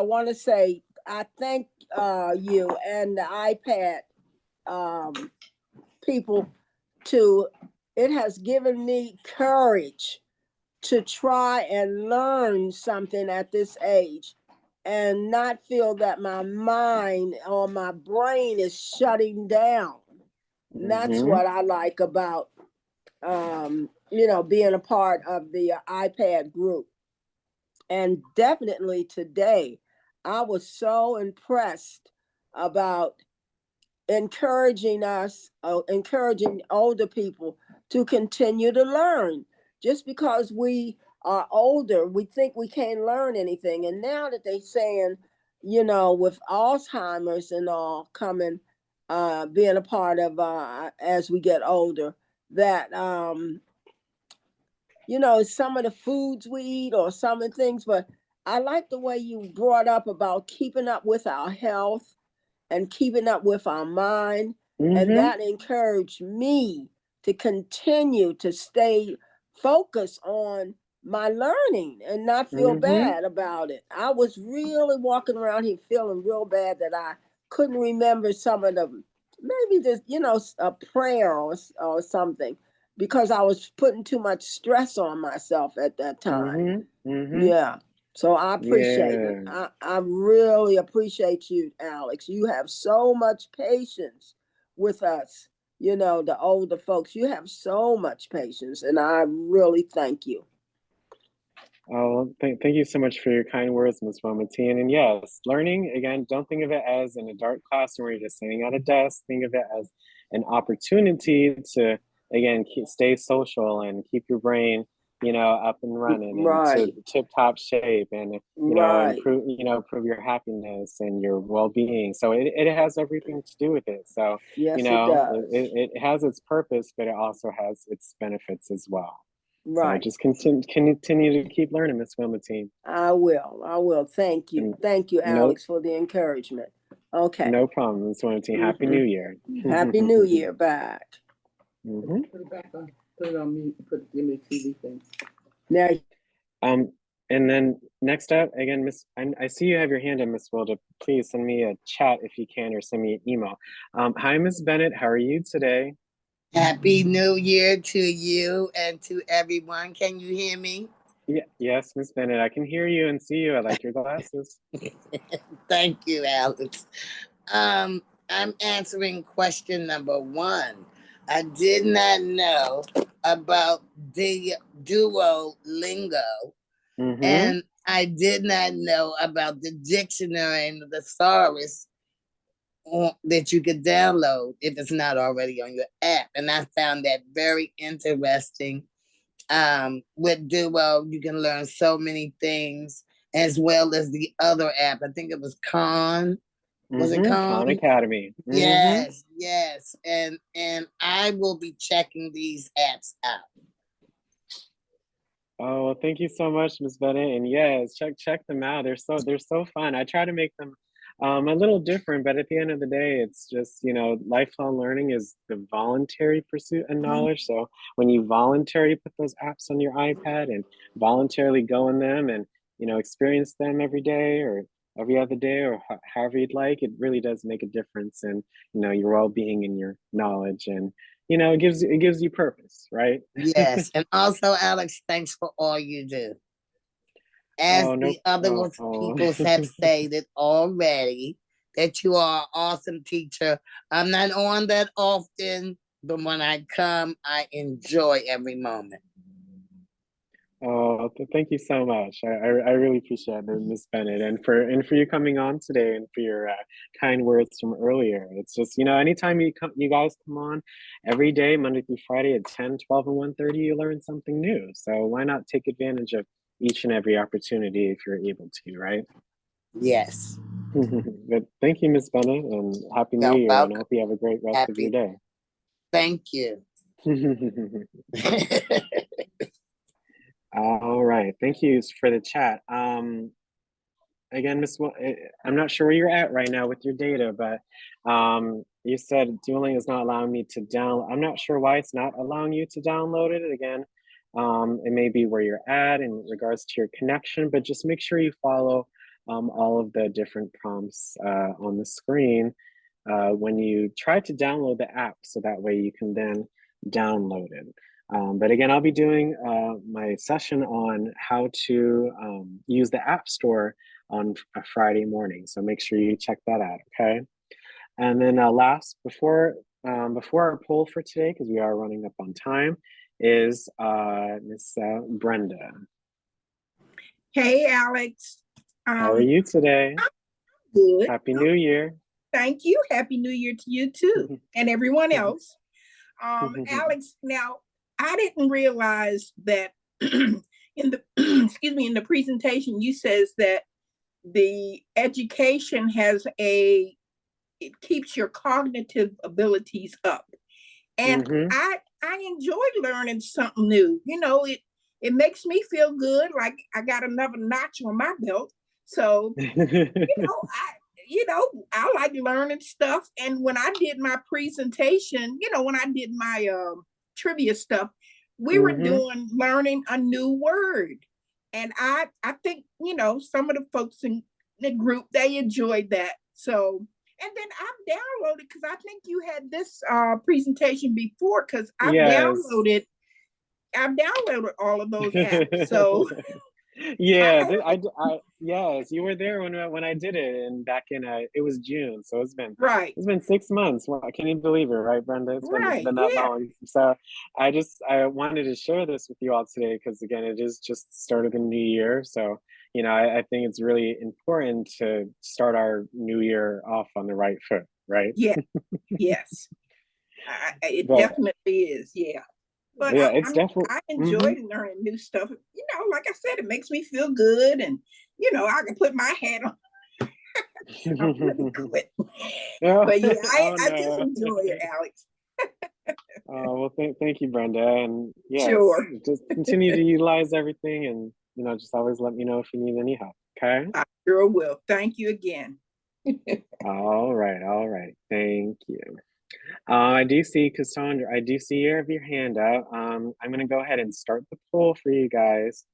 want to say, I thank you and the iPad people to, it has given me courage to try and learn something at this age and not feel that my mind or my brain is shutting down. And that's Mm-hmm. what I like about being a part of the iPad group. And definitely today, I was so impressed about encouraging older people to continue to learn. Just because we are older, we think we can't learn anything. And now that they're saying, with Alzheimer's and all coming, being a part of as we get older, that some of the foods we eat or some of the things, but I like the way you brought up about keeping up with our health and keeping up with our mind. And Mm-hmm. that encouraged me to continue to stay focused on my learning and not feel Mm-hmm. bad about it. I was really walking around here feeling real bad that I couldn't remember some of them, maybe just, a prayer or something, because I was putting too much stress on myself at that time. Mm-hmm. Mm-hmm. Yeah. So I appreciate it. Yeah. I really appreciate you, Alex. You have so much patience with us, the older folks. You have so much patience, and I really thank you. Oh, thank you so much for your kind words, Ms. Momentine. And yes, learning, again, don't think of it as in a dark classroom where you're just sitting at a desk. Think of it as an opportunity to, again, stay social and keep your brain, up and running and to Right. tip top shape and, Right. improve your happiness and your well-being. So it has everything to do with it. So, Yes, it does. it has its purpose, but it also has its benefits as well. So Right. just continue to keep learning, Miss Wilmatine. I will. I will. Thank you. And Thank you, no, Alex, for the encouragement. Okay. no problem, Miss Wilmatine. Happy Hmm. New Year. Happy New Year back. Hmm. Put it back on. Put it on mute. Give me the TV thing. Now Um, And then next up, again, I see you have your hand in, Miss Wilda. Please send me a chat if you can, or send me an email. Hi, Miss Bennett. How are you today? Happy New Year to you and to everyone. Can you hear me? Yes, Miss Bennett. I can hear you and see you. I like your glasses. Thank you, Alex. I'm answering question number 1. I did not know about the Duolingo, and I did not know about the dictionary and the thesaurus that you could download if it's not already on your app. And I found that very interesting. With Duo, you can learn so many things, as well as the other app. I think it was Khan. Was it Khan? Khan Academy. Yes, yes. And I will be checking these apps out. Oh, well, thank you so much, Miss Bennett. And yes, check them out. They're so fun. I try to make them a little different, but at the end of the day, it's just, lifelong learning is the voluntary pursuit of knowledge. So when you voluntarily put those apps on your iPad and voluntarily go in them and, experience them every day or every other day or however you'd like, it really does make a difference in, your well-being and your knowledge. And it gives you purpose, right? Yes. And also, Alex, thanks for all you do. As Oh, no. the other people have stated already, that you are an awesome teacher. I'm not on that often, but when I come, I enjoy every moment. Oh, thank you so much. I really appreciate it, Miss Bennett, and for you coming on today and for your kind words from earlier. It's just, anytime you guys come on every day, Monday through Friday at 10, 12, and 1:30, you learn something new. So why not take advantage of each and every opportunity if you're able to, right? Yes. But thank you, Miss Bennett, and Happy New You're Year, and I welcome. hope you have a great rest of your day. Thank you. All right, thank you for the chat. Again, I'm not sure where you're at right now with your data, but you said Duolingo is not allowing me to download. I'm not sure why it's not allowing you to download it. Again, it may be where you're at in regards to your connection, but just make sure you follow all of the different prompts on the screen when you try to download the app, so that way you can then download it. But again, I'll be doing my session on how to use the App Store on a Friday morning. So make sure you check that out, okay? And then before our poll for today, because we are running up on time, is Miss Brenda. Hey, Alex. How are you today? Good. Happy New Year. Thank you. Happy New Year to you too, and everyone else. Alex, now I didn't realize that in the in the presentation you says that the education it keeps your cognitive abilities up. And I enjoy learning something new. It makes me feel good, like I got another notch on my belt. So, I like learning stuff. And when I did my presentation, when I did my trivia stuff, we were learning a new word. And I think, some of the folks in the group, they enjoyed that. So, and then I've downloaded, because I think you had this presentation before, because I've downloaded all of those apps. So yeah, yes, you were there when I did it, and back in it was June, so it's been 6 months. Well, can you believe it, right, Brenda? It's been that long. So I wanted to share this with you all today, because again, it is just the start of the new year. So I think it's really important to start our new year off on the right foot, right? Yeah. Yes. It definitely is. Yeah. But yeah, it's definitely. I enjoy learning new stuff. Like I said, it makes me feel good, and I can put my hat on. I'm really quit. But yeah, I just enjoy it, Alex. Well, thank you, Brenda, and yes, sure. Just continue to utilize everything, and just always let me know if you need any help. Okay. I sure will. Thank you again. All right. Thank you. I do see, Cassandra, I do see you have your hand up. I'm going to go ahead and start the poll for you guys.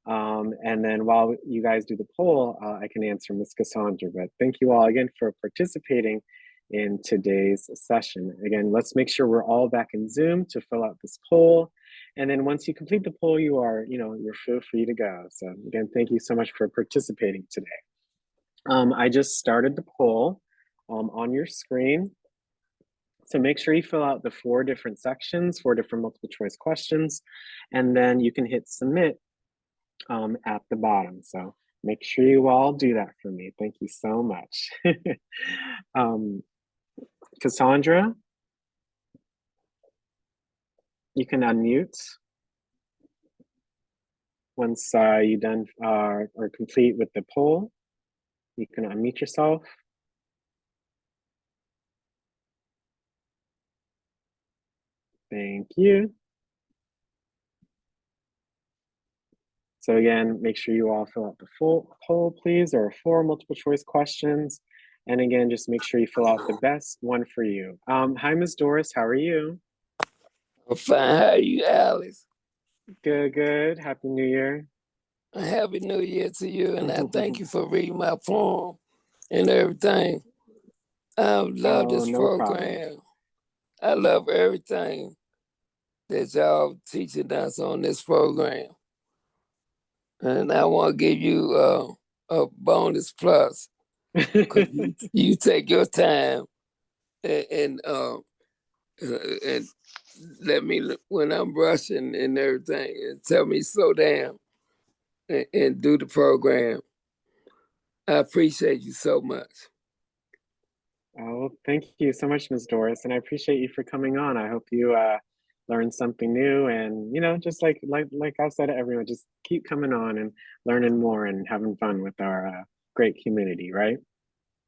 And then while you guys do the poll, I can answer Ms. Cassandra. But thank you all again for participating in today's session. Again, let's make sure we're all back in Zoom to fill out this poll. And then once you complete the poll, you're feel free to go. So again, thank you so much for participating today. I just started the poll on your screen. So make sure you fill out the 4 different sections, 4 different multiple choice questions, and then you can hit submit at the bottom. So make sure you all do that for me. Thank you so much. Cassandra, you can unmute once you done or complete with the poll. You can unmute yourself. Thank you. So again, make sure you all fill out the full poll, please. There are 4 multiple choice questions. And again, just make sure you fill out the best one for you. Hi, Ms. Doris, how are you? I'm fine. How are you, Alice? Good, good. Happy New Year. Happy New Year to you, and I thank you for reading my poem and everything. I love this no problem. program. I love everything that y'all teaching us on this program. And I want to give you a bonus plus because you take your time and let me, when I'm rushing and everything, and tell me slow down and do the program. I appreciate you so much. Oh, thank you so much, Ms. Doris, and I appreciate you for coming on. I hope you learned something new, and just like I've said to everyone, just keep coming on and learning more and having fun with our great community, right?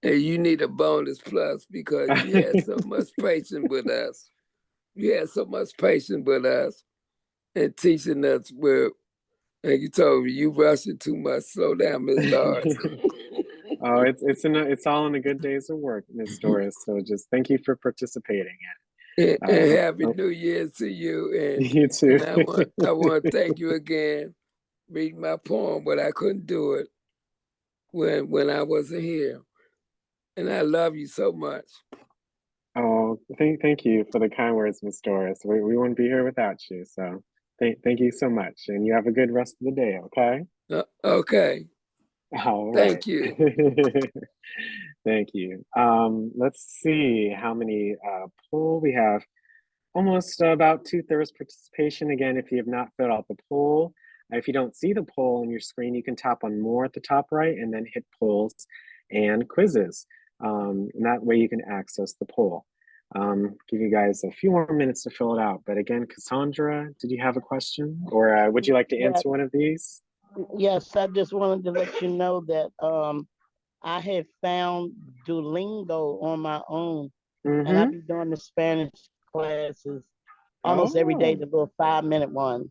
And you need a bonus plus because you had so much patience with us. You had so much patience with us and teaching us where, and you told me you rushing too much. Slow down, Miss Doris. Oh, it's all in the good days of work, Ms. Doris. So just thank you for participating. And happy New Year to you. And you too. And I want to thank you again. Reading my poem, but I couldn't do it when I wasn't here. And I love you so much. Oh, thank you for the kind words, Ms. Doris. We wouldn't be here without you. So thank you so much. And you have a good rest of the day, okay? Okay. All right. Thank you. Thank you. Let's see how many poll we have. Almost about 2/3 participation. Again, if you have not filled out the poll, if you don't see the poll on your screen, you can tap on more at the top right and then hit polls and quizzes. And that way you can access the poll. Give you guys a few more minutes to fill it out. But again, Cassandra, did you have a question or would you like to answer one of these? Yes, I just wanted to let you know that I have found Duolingo on my own, and I've been doing the Spanish classes almost every day, the little 5-minute ones.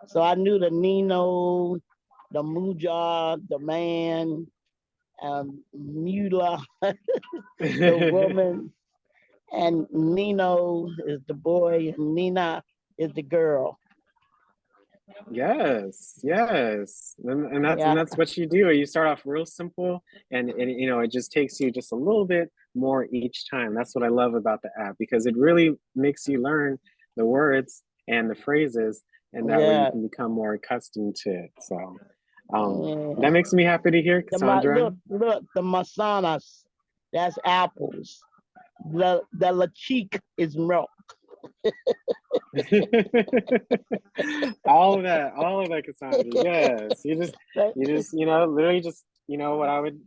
So I knew the Nino, the Muja, the man, Mula, the woman, and Nino is the boy, and Nina is the girl. Yes, and that's what you do. You start off real simple, and it just takes you just a little bit more each time. That's what I love about the app because it really makes you learn the words and the phrases, and that way you can become more accustomed to it. So that makes me happy to hear, Cassandra. Look, the manzanas, that's apples. The la chic is milk. all of that, Cassandra. Yes, you just literally just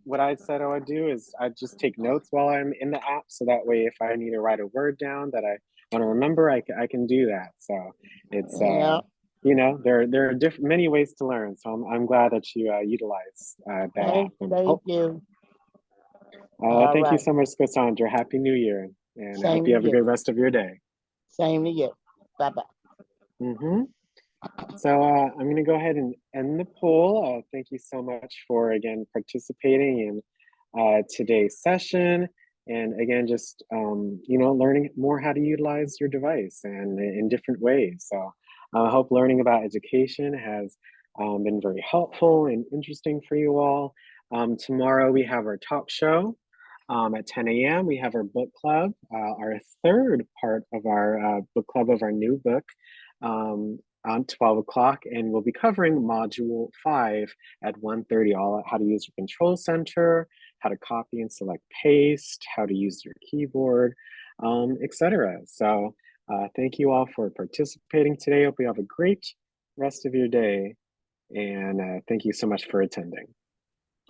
what I said I would do is I just take notes while I'm in the app, so that way if I need to write a word down that I want to remember, I can do that. So it's there are many ways to learn. So I'm glad that you utilize that. Thank you. Thank you so much, Cassandra. Happy New Year, and I hope Same you have to a you. good rest of your day. Same to you. Bye-bye. So I'm going to go ahead and end the poll. Thank you so much for, again, participating in today's session. And again, just, learning more how to utilize your device and in different ways. So I hope learning about education has been very helpful and interesting for you all. Tomorrow we have our talk show at 10 a.m. We have our book club, our third part of our book club of our new book on 12 o'clock, and we'll be covering module 5 at 1:30, all how to use your control center, how to copy and select paste, how to use your keyboard, etc. So thank you all for participating today. Hope you have a great rest of your day, and thank you so much for attending.